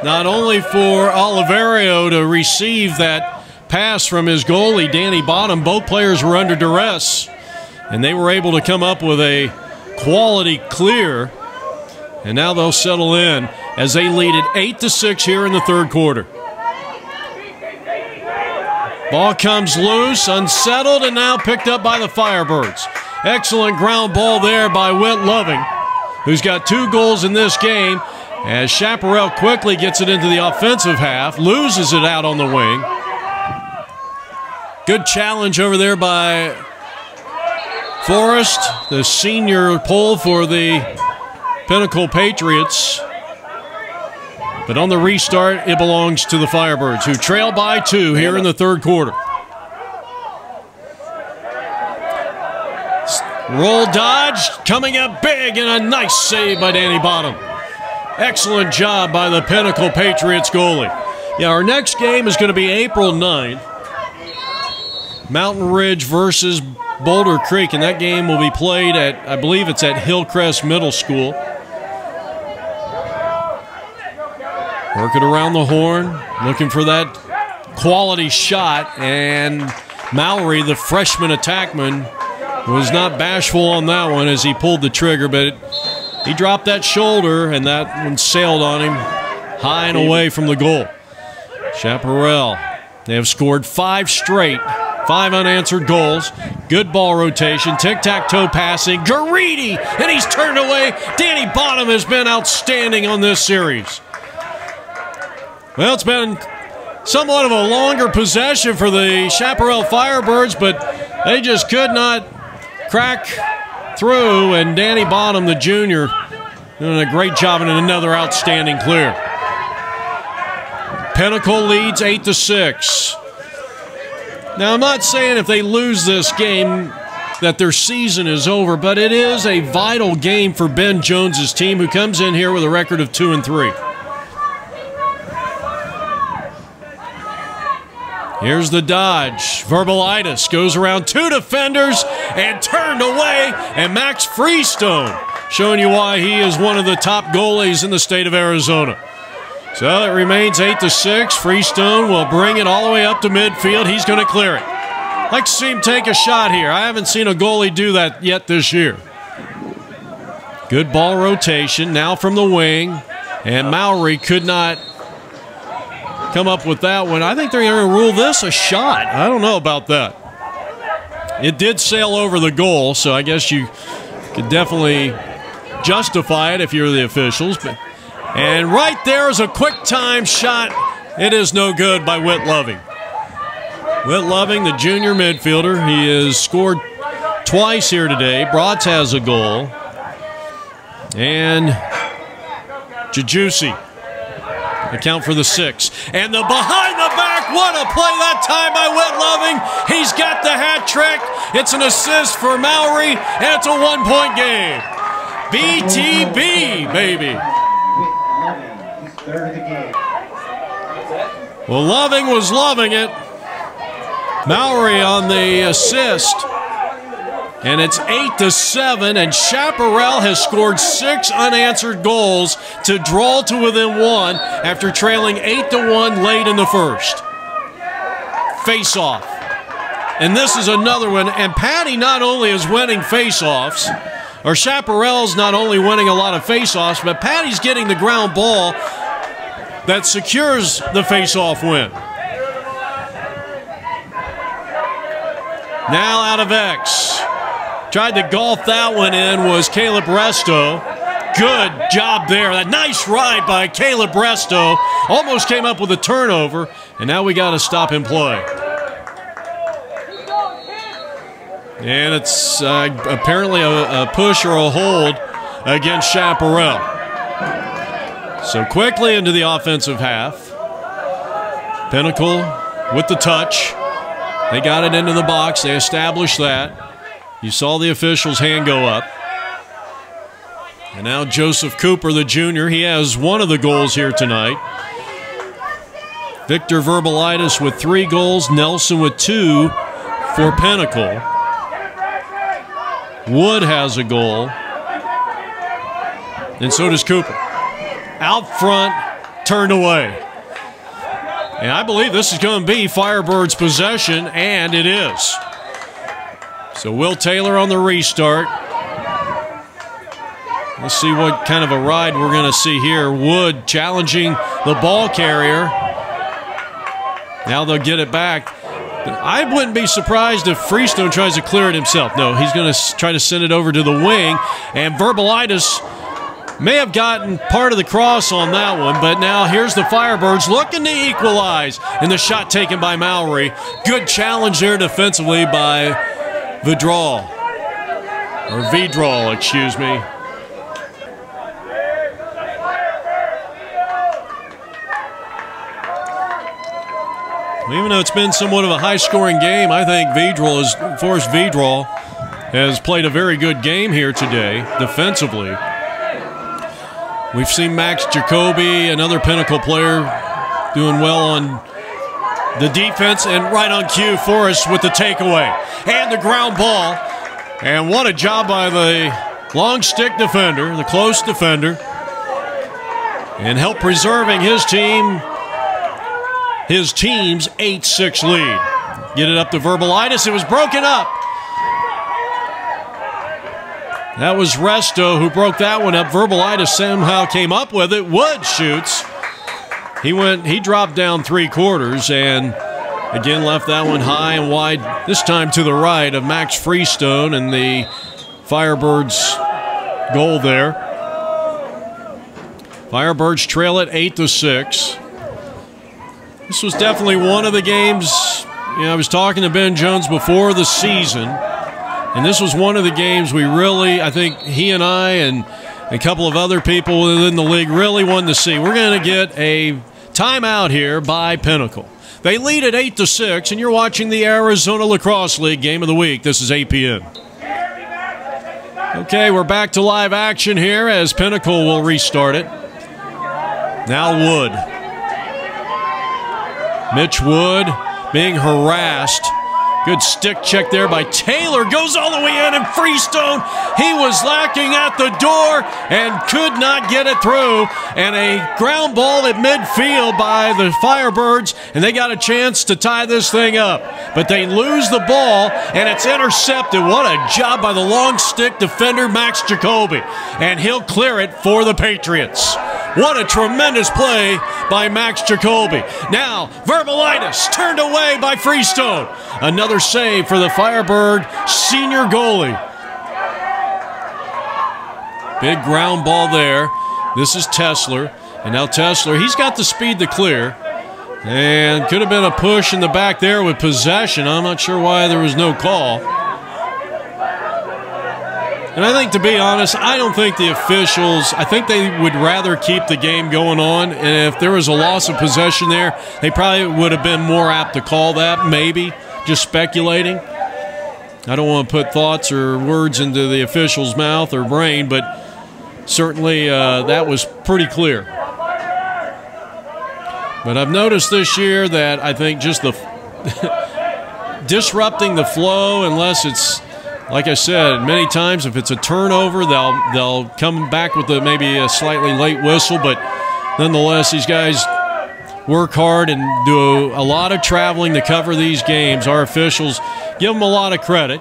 Not only for Oliverio to receive that pass from his goalie, Danny Bottom, both players were under duress, and they were able to come up with a quality clear, and now they'll settle in as they lead it 8-6 here in the third quarter. Ball comes loose, unsettled, and now picked up by the Firebirds. Excellent ground ball there by Whit Loving, who's got 2 goals in this game, as Chaparral quickly gets it into the offensive half, loses it out on the wing. Good challenge over there by Forrest, the senior pole for the Pinnacle Patriots. But on the restart, it belongs to the Firebirds, who trail by 2 here in the third quarter. Roll dodge, coming up big, and a nice save by Danny Bottom. Excellent job by the Pinnacle Patriots goalie. Yeah, our next game is going to be April 9th. Mountain Ridge versus Boulder Creek, and that game will be played at, I believe it's at Hillcrest Middle School. Working around the horn, looking for that quality shot, and Mallory, the freshman attackman, was not bashful on that one as he pulled the trigger, but he dropped that shoulder, and that one sailed on him high and away from the goal. Chaparral, they have scored 5 straight, 5 unanswered goals. Good ball rotation, tic-tac-toe passing. Garidi, and he's turned away. Danny Bottom has been outstanding on this series. Well, it's been somewhat of a longer possession for the Chaparral Firebirds, but they just could not crack through, and Danny Bottom, the junior, doing a great job and another outstanding clear. Pinnacle leads 8-6. Now, I'm not saying if they lose this game that their season is over, but it is a vital game for Ben Jones's team, who comes in here with a record of 2-3. Here's the dodge. Verbalitis goes around 2 defenders and turned away. And Max Freestone showing you why he is one of the top goalies in the state of Arizona. So it remains 8-6. Freestone will bring it all the way up to midfield. He's going to clear it. I'd like to see him take a shot here. I haven't seen a goalie do that yet this year. Good ball rotation now from the wing. And Mowry could not come up with that one. I think they're going to rule this a shot. I don't know about that. It did sail over the goal, so I guess you could definitely justify it if you're the officials. And right there is a quick time shot. It is no good by Whit Loving. Whit Loving, the junior midfielder, he has scored twice here today. Broads has a goal. And Jajussi account for the 6. And the behind the back, what a play that time by Whit Loving. He's got the hat trick. It's an assist for Mowry, and it's a 1-point game. BTB, baby. Well, Loving was loving it. Mowry on the assist. And it's 8-7, and Chaparral has scored 6 unanswered goals to draw to within 1 after trailing 8-1 late in the first. Face-off. And this is another one. And Patty not only is winning face-offs, or Chaparral's not only winning a lot of face-offs, but Patty's getting the ground ball that secures the face-off win. Now out of X. Tried to golf that one in was Caleb Resto. Good job there. That nice ride by Caleb Resto. Almost came up with a turnover, and now we got to stop and play. And it's apparently a push or a hold against Chaparral. So quickly into the offensive half. Pinnacle with the touch. They got it into the box. They established that. You saw the official's hand go up. And now Joseph Cooper, the junior, he has one of the goals here tonight. Victor Verbalitis with 3 goals. Nelson with 2 for Pinnacle. Wood has a goal. And so does Cooper. Out front, turned away. And I believe this is going to be Firebirds' possession, and it is. So Will Taylor on the restart. Let's see what kind of a ride we're going to see here. Wood challenging the ball carrier. Now they'll get it back. I wouldn't be surprised if Freestone tries to clear it himself. No, he's going to try to send it over to the wing. And Verbalitis may have gotten part of the cross on that one, but now here's the Firebirds looking to equalize. And the shot taken by Mowry. Good challenge there defensively by Vidral. Or Vidral, excuse me. Even though it's been somewhat of a high-scoring game, I think Forrest Vidral has played a very good game here today, defensively. We've seen Max Jacoby, another Pinnacle player, doing well on the defense, and right on cue, Forrest with the takeaway. And the ground ball. And what a job by the long stick defender, the close defender, and help preserving his team's 8-6 lead. Get it up to Verbalitis. It was broken up. That was Resto who broke that one up. Verbalitis somehow came up with it. Wood shoots. He dropped down 3/4 and again left that one high and wide, this time to the right of Max Freestone and the Firebirds goal there. Firebirds trail it 8-6. This was definitely one of the games, I was talking to Ben Jones before the season, and this was one of the games we really, I think he and I and a couple of other people within the league really wanted to see. We're going to get a timeout here by Pinnacle. They lead at 8-6, and you're watching the Arizona Lacrosse League Game of the Week. This is APN. Okay, we're back to live action here as Pinnacle will restart it. Now Wood. Mitch Wood being harassed. Good stick check there by Taylor. Goes all the way in, and Freestone, he was lacking at the door and could not get it through. And a ground ball at midfield by the Firebirds, and they got a chance to tie this thing up. But they lose the ball, and it's intercepted. What a job by the long stick defender, Max Jacoby. And he'll clear it for the Patriots. What a tremendous play by Max Jacoby. Now, Verbalitis turned away by Freestone. Another save for the Firebird senior goalie. Big ground ball there. This is Tessler. And now Tessler, he's got the speed to clear. And could have been a push in the back there with possession. I'm not sure why there was no call. And I think, to be honest, I don't think the officials, I think they would rather keep the game going on. And if there was a loss of possession there, they probably would have been more apt to call that, maybe, just speculating. I don't want to put thoughts or words into the official's mouth or brain, but certainly that was pretty clear. But I've noticed this year that I think just the disrupting the flow, unless it's, like I said, many times, if it's a turnover, they'll come back with maybe a slightly late whistle. But nonetheless, these guys work hard and do a lot of traveling to cover these games. Our officials give them a lot of credit.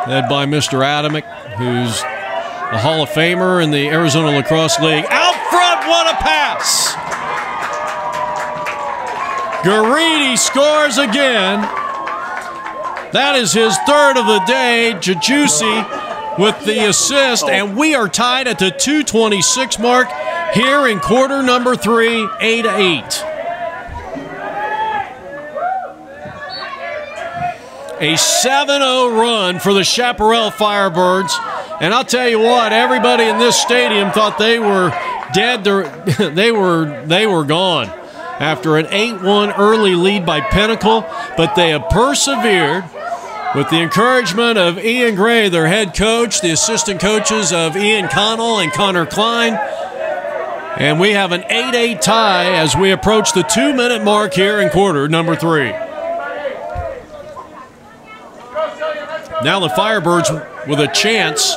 Led by Mr. Adamick, who's a Hall of Famer in the Arizona Lacrosse League. Out front, what a pass! Garidi scores again. That is his third of the day. Jajussi with the assist, and we are tied at the 2:26 mark here in quarter number 3, 8-8. A 7-0 run for the Chaparral Firebirds, and I'll tell you what, everybody in this stadium thought they were dead. They were gone after an 8-1 early lead by Pinnacle, but they have persevered. With the encouragement of Ian Gray, their head coach, the assistant coaches of Ian Connell and Connor Klein. And we have an 8-8 tie as we approach the 2-minute mark here in quarter number 3. Now the Firebirds with a chance.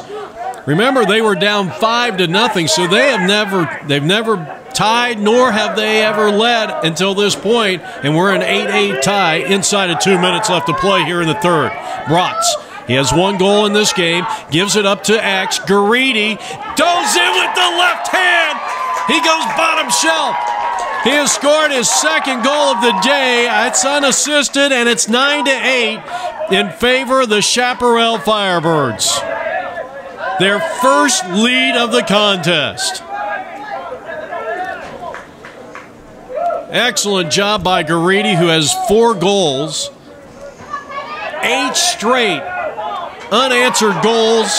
Remember, they were down 5-0, so they've never tied, nor have they ever led until this point, and we're an 8-8 tie inside of 2 minutes left to play here in the third. Bratz, he has one goal in this game, gives it up to X. Garidi goes in with the left hand. He goes bottom shelf. He has scored his second goal of the day. It's unassisted, and it's 9-8 in favor of the Chaparral Firebirds. Their first lead of the contest. Excellent job by Garidi, who has 4 goals. 8 straight unanswered goals.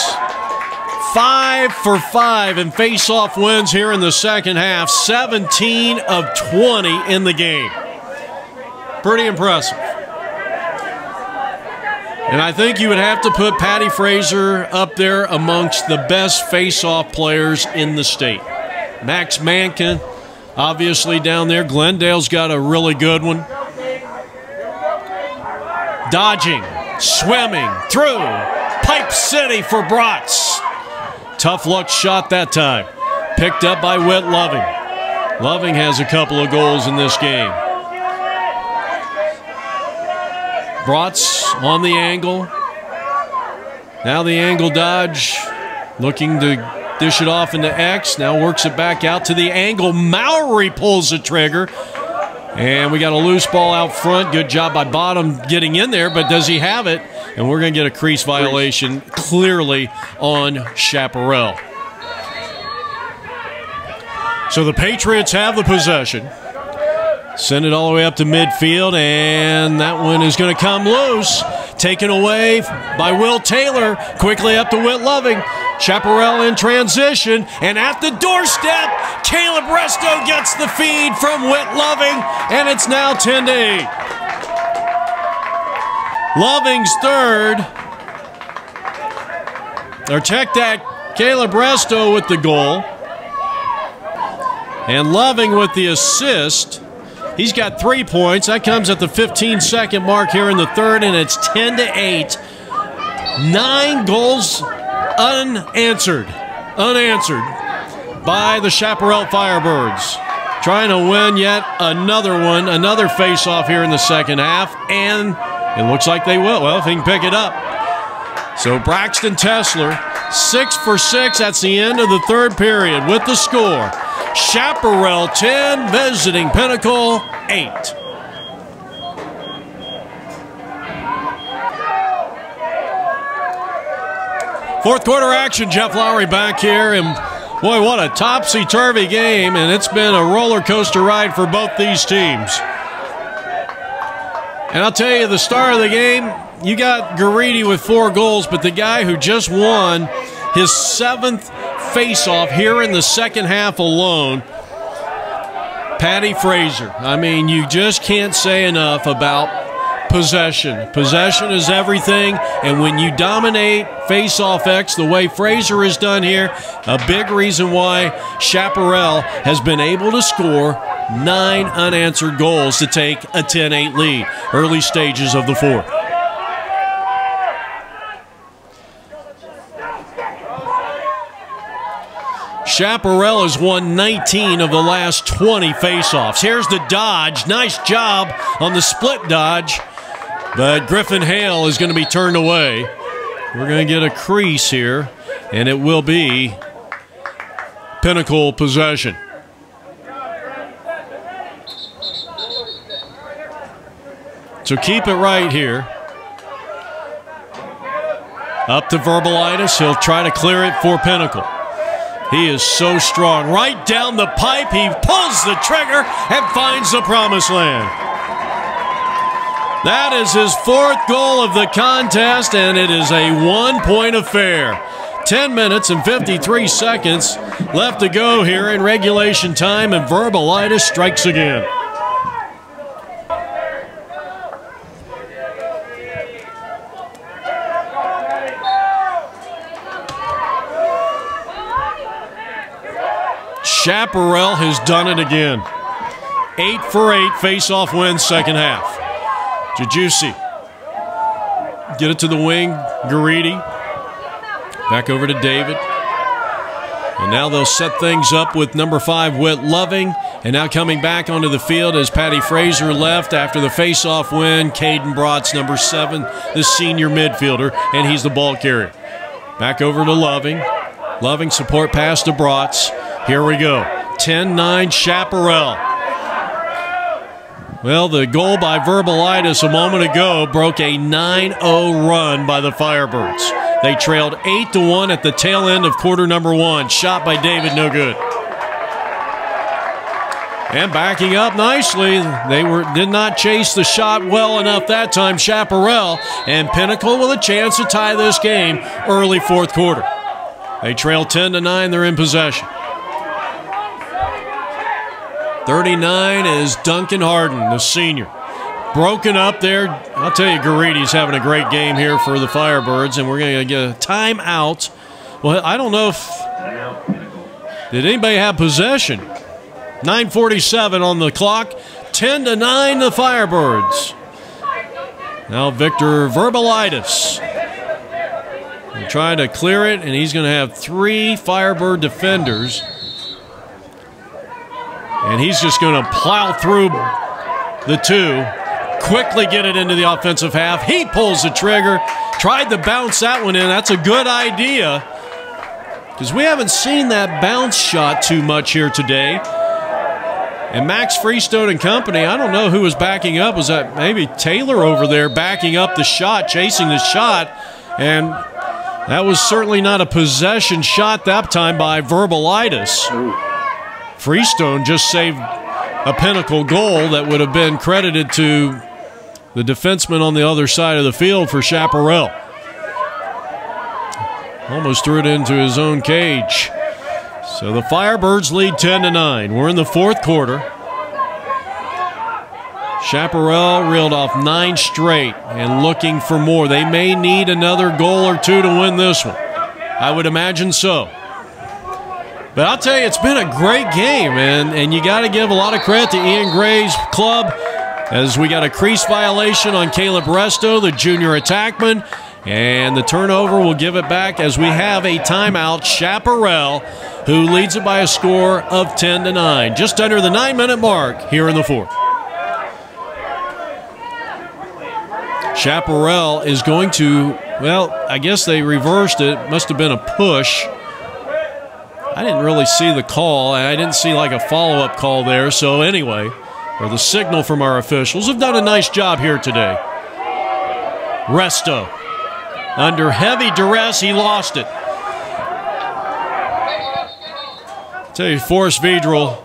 5 for 5 in face-off wins here in the second half. 17 of 20 in the game. Pretty impressive. And I think you would have to put Patty Fraser up there amongst the best face-off players in the state. Max Mankin, obviously down there. Glendale's got a really good one. Dodging, swimming, through. Pipe City for Bratz. Tough luck shot that time. Picked up by Whit Loving. Loving has a couple of goals in this game. Bratz on the angle. Now the angle dodge, looking to dish it off into X. Now works it back out to the angle. Mowry pulls the trigger. And we got a loose ball out front. Good job by Bottom getting in there, but does he have it? And we're going to get a crease violation clearly on Chaparral. So the Patriots have the possession. Send it all the way up to midfield, and that one is going to come loose. Taken away by Will Taylor. Quickly up to Whit Loving. Chaparral in transition, and at the doorstep, Caleb Resto gets the feed from Whit Loving, and it's now 10-8. Loving's third. Or check that, Caleb Resto with the goal. And Loving with the assist. He's got 3 points. That comes at the 15-second mark here in the third, and it's 10-8. 9 goals unanswered by the Chaparral Firebirds. Trying to win yet another one, another face-off here in the second half, and it looks like they will. Well, if he can pick it up. So Braxton Tessler, 6 for 6. That's the end of the third period with the score. Chaparral 10, visiting Pinnacle 8. Fourth quarter action, Jeff Lowry back here, and boy, what a topsy-turvy game, and it's been a roller coaster ride for both these teams. And I'll tell you, the star of the game, you got Garidi with 4 goals, but the guy who just won his 7th face-off here in the second half alone, Patty Fraser. I mean, you just can't say enough about possession. Possession is everything, and when you dominate face-off X the way Fraser has done here, a big reason why Chaparral has been able to score 9 unanswered goals to take a 10-8 lead. Early stages of the fourth. Chaparral has won 19 of the last 20 faceoffs. Here's the dodge. Nice job on the split dodge. But Griffin Hale is going to be turned away. We're going to get a crease here, and it will be Pinnacle possession. So keep it right here. Up to Verbalitis. He'll try to clear it for Pinnacle. He is so strong. Right down the pipe, he pulls the trigger and finds the promised land. That is his 4th goal of the contest, and it is a 1-point affair. 10 minutes and 53 seconds left to go here in regulation time, and Verbalitis strikes again. Chaparral has done it again. 8 for 8 face-off wins second half. Jajussi. Get it to the wing. Garidi. Back over to David. And now they'll set things up with number 5, Whit Loving. And now coming back onto the field as Patty Fraser left after the face-off win. Caden Brotz, number 7, the senior midfielder, and he's the ball carrier. Back over to Loving. Loving support pass to Brotz. Here we go. 10-9 Chaparral. Well, the goal by Verbalitis a moment ago broke a 9-0 run by the Firebirds. They trailed 8-1 at the tail end of quarter number 1. Shot by David, no good. And backing up nicely, they did not chase the shot well enough that time, Chaparral, and Pinnacle with a chance to tie this game early fourth quarter. They trail 10-9, they're in possession. 39 is Duncan Harden, the senior. Broken up there. I'll tell you, Garidi's having a great game here for the Firebirds, and we're going to get a timeout. Well, I don't know if... Did anybody have possession? 9:47 on the clock. 10-9, the Firebirds. Now Victor Verbalitis. They're trying to clear it, and he's going to have 3 Firebird defenders. And he's just going to plow through the 2, quickly get it into the offensive half. He pulls the trigger. tried to bounce that one in. That's a good idea, because we haven't seen that bounce shot too much here today. And Max Freestone and company, I don't know who was backing up. Was that maybe Taylor over there backing up the shot, chasing the shot? And that was certainly not a possession shot that time by Verbalitis. Freestone just saved a Pinnacle goal that would have been credited to the defenseman on the other side of the field for Chaparral. Almost threw it into his own cage. So the Firebirds lead 10-9. We're in the fourth quarter. Chaparral reeled off 9 straight and looking for more. They may need another goal or two to win this one. I would imagine so. But I'll tell you, it's been a great game, and you got to give a lot of credit to Ian Gray's club, as we got a crease violation on Caleb Resto, the junior attackman, and the turnover will give it back as we have a timeout. Chaparral, who leads it by a score of 10-9, just under the 9-minute mark here in the fourth. Chaparral is going to, well, I guess they reversed it. Must have been a push. I didn't really see the call. I didn't see like a follow-up call there. So anyway, or the signal from our officials have done a nice job here today. Resto, under heavy duress, he lost it. I tell you, Forrest Vedral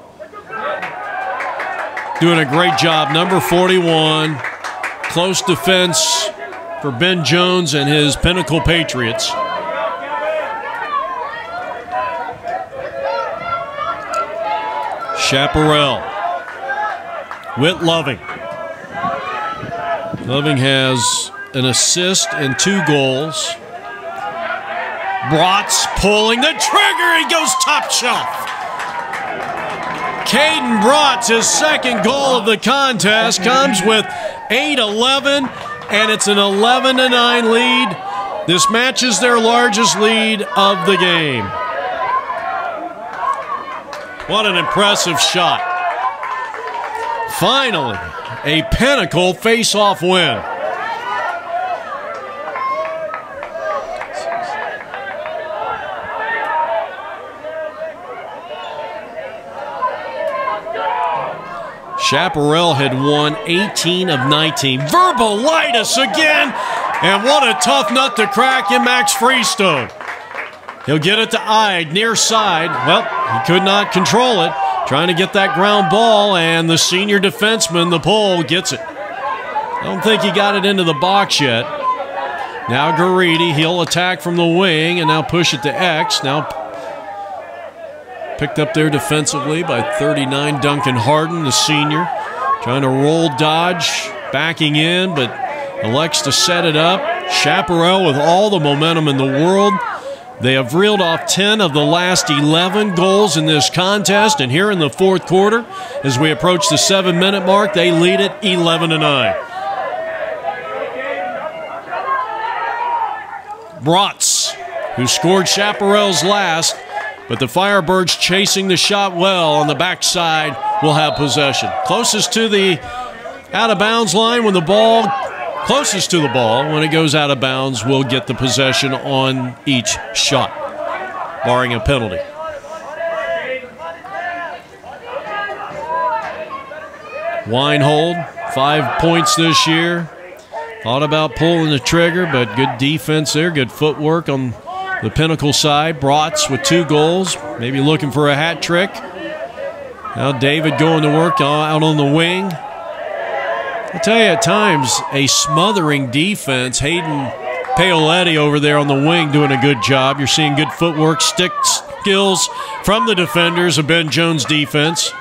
doing a great job. Number 41, close defense for Ben Jones and his Pinnacle Patriots. Chaparral with Loving. Loving has an assist and 2 goals. Brotz pulling the trigger. He goes top shelf. Caden Brotz, his second goal of the contest, comes with 8-11, and it's an 11-9 lead. This matches their largest lead of the game. What an impressive shot. Finally, a Pinnacle face-off win. Chaparral had won 18 of 19. Verbalitis again, and what a tough nut to crack in Max Freestone. He'll get it to Ide, near side. Well, he could not control it. Trying to get that ground ball, and the senior defenseman, the pole, gets it. I don't think he got it into the box yet. Now Garidi, he'll attack from the wing and now push it to X. Now picked up there defensively by 39, Duncan Harden, the senior. Trying to roll dodge, backing in, but elects to set it up. Chaparral with all the momentum in the world. They have reeled off 10 of the last 11 goals in this contest, and here in the fourth quarter, as we approach the 7-minute mark, they lead it 11-9. Brotz, who scored Chaparral's last, but the Firebirds chasing the shot well on the backside will have possession. Closest to the out-of-bounds line when the ball... Closest to the ball, when it goes out of bounds, will get the possession on each shot, barring a penalty. Weinhold, 5 points this year. Thought about pulling the trigger, but good defense there, good footwork on the Pinnacle side. Brotz with 2 goals, maybe looking for a hat trick. Now David going to work out on the wing. I'll tell you, at times, a smothering defense. Hayden Paoletti over there on the wing doing a good job. You're seeing good footwork, stick skills from the defenders of Ben Jones' defense.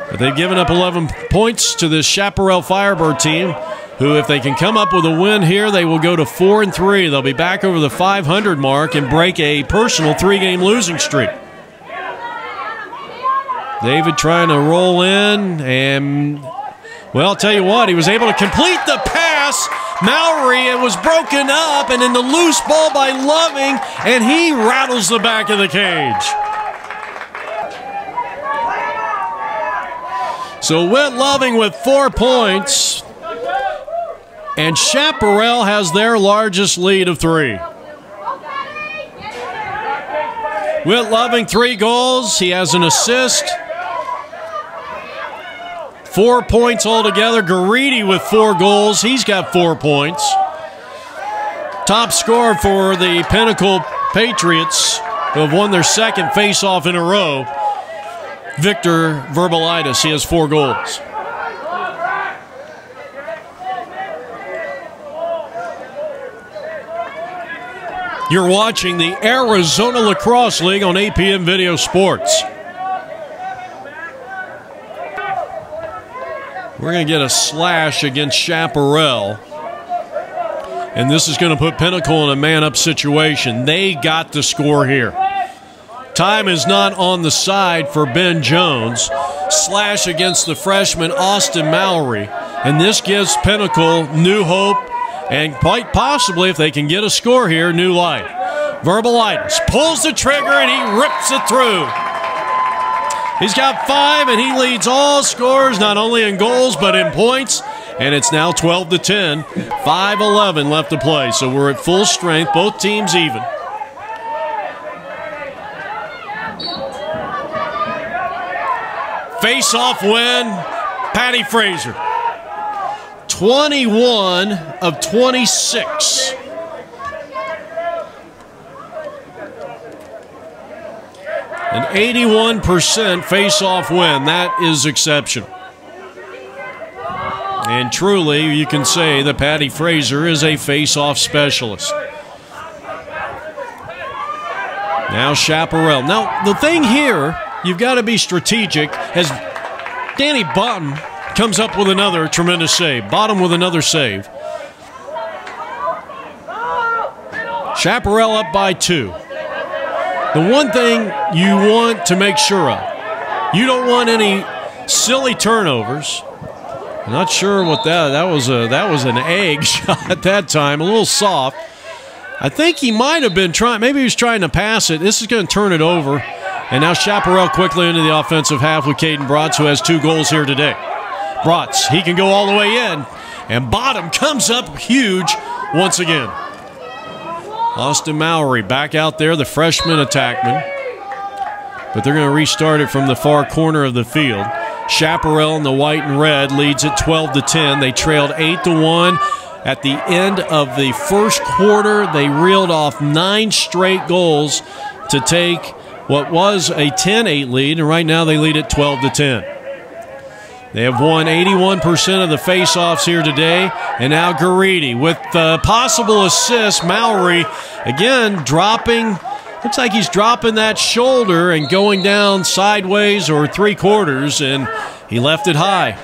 But they've given up 11 points to this Chaparral Firebird team, who, if they can come up with a win here, they will go to 4-3. They'll be back over the 500 mark and break a personal 3-game losing streak. David trying to roll in, and... well, I'll tell you what, he was able to complete the pass. Mallory, it was broken up, and in the loose ball by Loving, and he rattles the back of the cage. So Whit Loving with 4 points. And Chaparral has their largest lead of 3. Whit Loving, 3 goals. He has an assist. 4 points altogether. Garidi with 4 goals. He's got 4 points. Top scorer for the Pinnacle Patriots, who have won their 2nd face-off in a row, Victor Verbalitis. He has 4 goals. You're watching the Arizona Lacrosse League on APM Video Sports. We're going to get a slash against Chaparral. And this is going to put Pinnacle in a man-up situation. They got to score here. Time is not on the side for Ben Jones. Slash against the freshman Austin Mallory. And this gives Pinnacle new hope. And quite possibly, if they can get a score here, new life. Verbalitis pulls the trigger and he rips it through. He's got 5 and he leads all scorers, not only in goals but in points. And it's now 12-10. 5:11 left to play. So we're at full strength, both teams even. Face-off win, Patty Fraser. 21 of 26. An 81% face-off win. That is exceptional. And truly, you can say that Patty Fraser is a face-off specialist. Now Chaparral. Now, the thing here, you've got to be strategic, as Danny Bottom comes up with another tremendous save. Bottom with another save. Chaparral up by 2. The one thing you want to make sure of, you don't want any silly turnovers. I'm not sure what that was an egg shot at that time, a little soft. I think he might have been trying, maybe he was trying to pass it. This is going to turn it over. And now Chaparral quickly into the offensive half with Caden Bratz, who has 2 goals here today. Bratz, he can go all the way in. And Bottom comes up huge once again. Austin Mallory back out there, the freshman attackman. But they're going to restart it from the far corner of the field. Chaparral in the white and red leads it 12-10. They trailed 8-1. At the end of the first quarter, they reeled off 9 straight goals to take what was a 10-8 lead, and right now they lead at 12-10. They have won 81% of the face-offs here today, and now Garidi with possible assist. Mallory, again, dropping. Looks like he's dropping that shoulder and going down sideways or 3/4, and he left it high.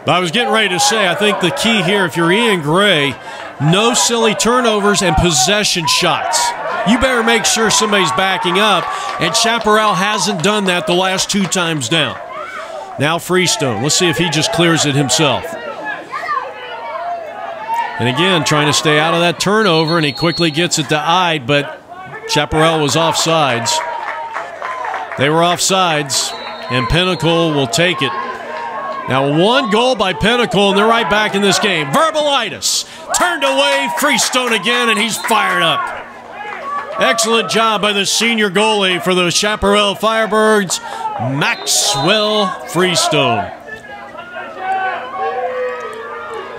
But I was getting ready to say, I think the key here, if you're Ian Gray, no silly turnovers and possession shots. You better make sure somebody's backing up, and Chaparral hasn't done that the last 2 times down. Now Freestone. Let's see if he just clears it himself. And again, trying to stay out of that turnover, and he quickly gets it to Ide, but Chaparral was offsides. They were offsides, and Pinnacle will take it. Now 1 goal by Pinnacle, and they're right back in this game. Verbalitis turned away, Freestone again, and he's fired up. Excellent job by the senior goalie for the Chaparral Firebirds, Maxwell Freestone.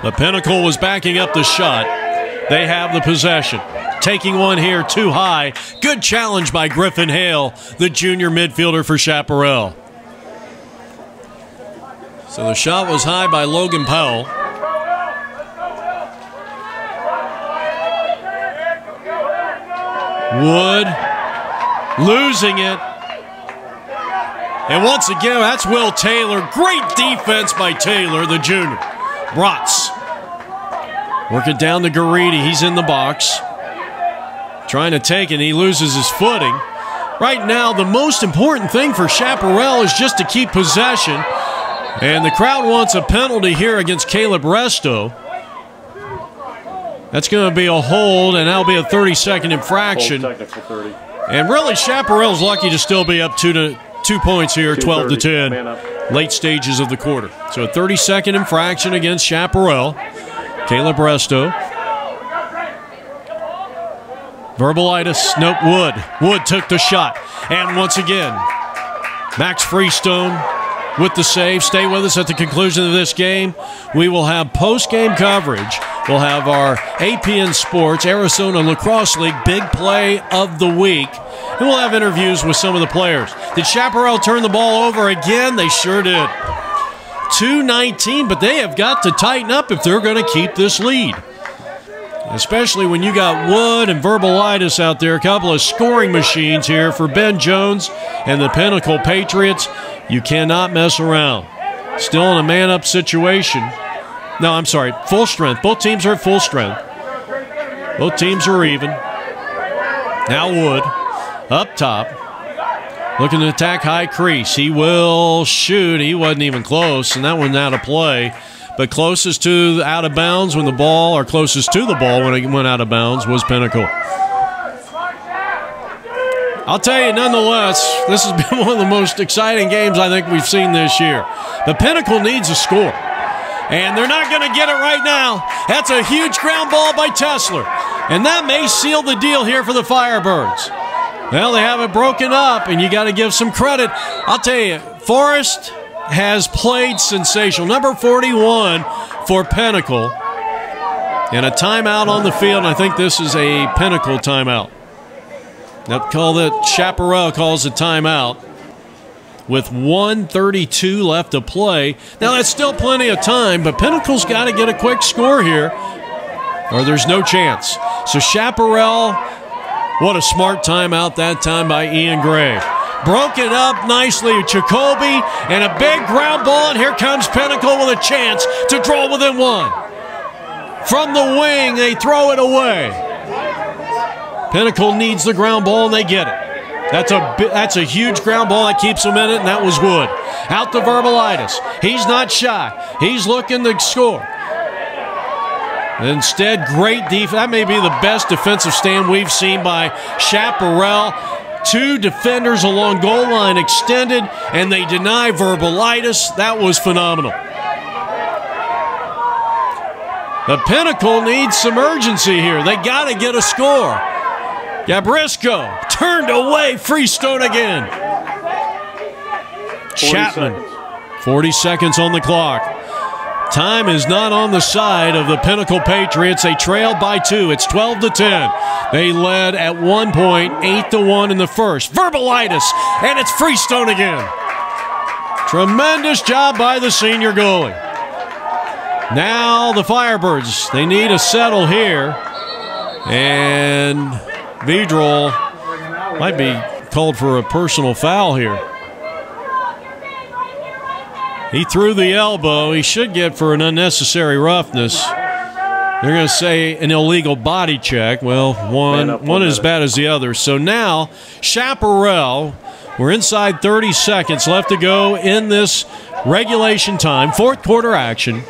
The Pinnacle was backing up the shot. They have the possession. Taking one here too high. Good challenge by Griffin Hale, the junior midfielder for Chaparral. So the shot was high by Logan Powell. Wood losing it. And once again, that's Will Taylor. Great defense by Taylor, the junior. Bratz. Working down to Garidi. He's in the box. Trying to take it. He loses his footing. Right now, the most important thing for Chaparral is just to keep possession. And the crowd wants a penalty here against Caleb Resto. That's going to be a hold, and that'll be a 30-second infraction. Hold, technical 30. And really, Chaparral's lucky to still be up 2 points here, 12-10. late stages of the quarter. So a 30-second infraction against Chaparral. Caleb Resto. Verbalitis, nope, Wood. Wood took the shot. And once again, Max Freestone with the save. Stay with us at the conclusion of this game. We will have post-game coverage. We'll have our APN Sports Arizona Lacrosse League Big Play of the Week. And we'll have interviews with some of the players. Did Chaparral turn the ball over again? They sure did. 2-19, but they have got to tighten up if they're going to keep this lead. Especially when you got Wood and Verbalitis out there, a couple of scoring machines here for Ben Jones and the Pinnacle Patriots. You cannot mess around. Still in a man-up situation. No, I'm sorry, full strength. Both teams are at full strength. Both teams are even. Now Wood, up top, looking to attack high crease. He will shoot. He wasn't even close, and that one out of play. But closest to out of bounds when the ball, or closest to the ball when it went out of bounds, was Pinnacle. I'll tell you, nonetheless, this has been one of the most exciting games I think we've seen this year. The Pinnacle needs a score, and they're not going to get it right now. That's a huge ground ball by Tessler, and that may seal the deal here for the Firebirds. Well, they have it broken up, and you got to give some credit. I'll tell you, Forrest has played sensational. Number 41 for Pinnacle. And a timeout on the field, and I think this is a Pinnacle timeout. Chaparral calls a timeout with 1:32 left to play. Now, that's still plenty of time, but Pinnacle's got to get a quick score here, or there's no chance. So Chaparral, what a smart timeout that time by Ian Gray. Broken up nicely, Jacoby, and a big ground ball, and here comes Pinnacle with a chance to draw within one. From the wing, they throw it away. Pinnacle needs the ground ball, and they get it. That's a huge ground ball that keeps them in it, and that was Wood. Out to Verbalitis. He's not shy. He's looking to score. Instead, great defense. That may be the best defensive stand we've seen by Chaparral. Two defenders along goal line extended, and they deny Verbalitis. That was phenomenal. The Pinnacle needs some urgency here. They got to get a score. Gabrisco turned away. Freestone again. Chapman. 40 seconds on the clock. Time is not on the side of the Pinnacle Patriots. They trailed by 2. It's 12-10. They led at one point, 8-1 in the first. Verbalitis, and it's Freestone again. Tremendous job by the senior goalie. Now the Firebirds, they need a settle here. And Vedral might be called for a personal foul here. He threw the elbow. He should get for an unnecessary roughness. They're going to say an illegal body check. Well, one as bad as the other. So now, Chaparral, we're inside 30 seconds left to go in this regulation time, fourth quarter action.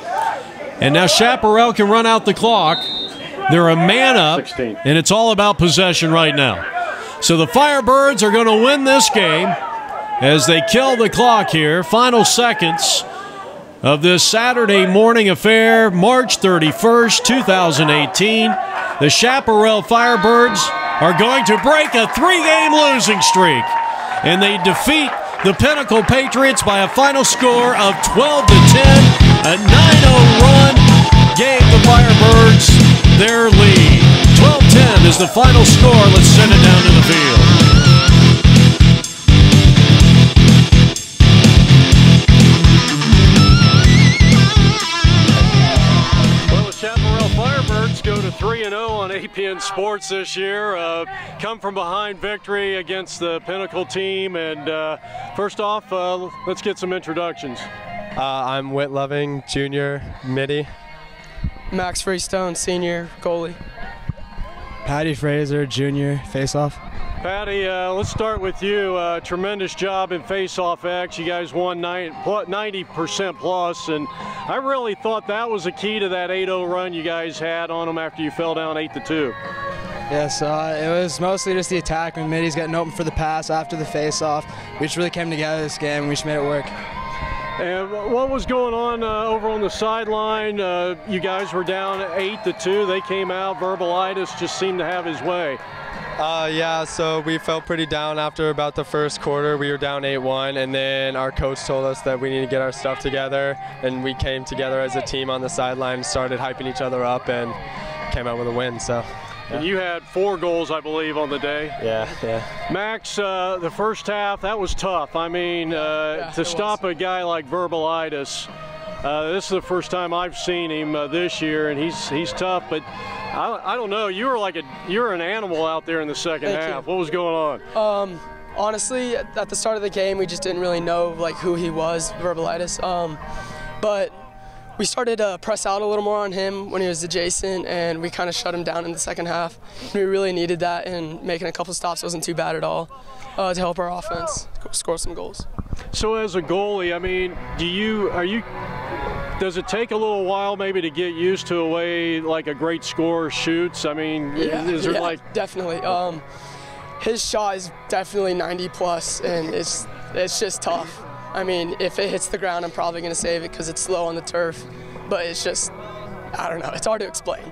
And now Chaparral can run out the clock. They're a man up, 16. And it's all about possession right now. So the Firebirds are going to win this game as they kill the clock here. Final seconds of this Saturday morning affair, March 31st, 2018. The Chaparral Firebirds are going to break a 3-game losing streak, and they defeat the Pinnacle Patriots by a final score of 12-10. A 9-0 run gave the Firebirds their lead. 12-10 is the final score. Let's send it down to the field. Go to 3-0 on APN Sports this year. Come from behind victory against the Pinnacle team. And first off, let's get some introductions. I'm Whit Loving, junior, midi. Max Freestone, senior, goalie. Patty Fraser, junior, face-off. Patty, let's start with you. Tremendous job in face-off X. You guys won 90% plus, and I really thought that was the key to that 8-0 run you guys had on them after you fell down 8-2. Yes, it was mostly just the attack when middies getting open for the pass after the face-off. We just really came together this game, and we just made it work. And what was going on over on the sideline? You guys were down 8-2. They came out. Verbalitis just seemed to have his way. Yeah, so we felt pretty down after about the first quarter. We were down 8-1, and then our coach told us that we need to get our stuff together, and we came together as a team on the sideline, started hyping each other up, and came out with a win. So. Yeah. And you had 4 goals, I believe, on the day. Yeah. Max, the first half, that was tough. I mean, to stop a guy like Verbalitis, this is the first time I've seen him this year, and he's tough. But I don't know. You were an animal out there in the second half. What was going on? Honestly, at the start of the game, we just didn't really know who he was, Verbalitis. But we started to press out a little more on him when he was adjacent, and we kind of shut him down in the second half. We really needed that, and making a couple stops wasn't too bad at all to help our offense score some goals. So as a goalie, I mean, does it take a little while maybe to get used to a way like a great scorer shoots? I mean, is there definitely. His shot is definitely 90+, and it's just tough. I mean, if it hits the ground, I'm probably going to save it because it's slow on the turf. But it's just, I don't know, it's hard to explain.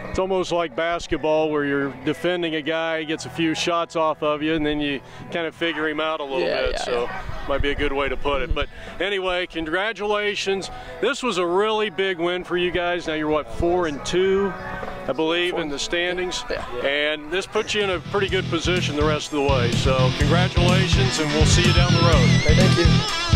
It's almost like basketball where you're defending a guy, he gets a few shots off of you, and then you kind of figure him out a little bit. So might be a good way to put it. But anyway, congratulations. This was a really big win for you guys. Now you're, what, 4-2, I believe, in the standings. And this puts you in a pretty good position the rest of the way. So congratulations, and we'll see you down the road. Thank you.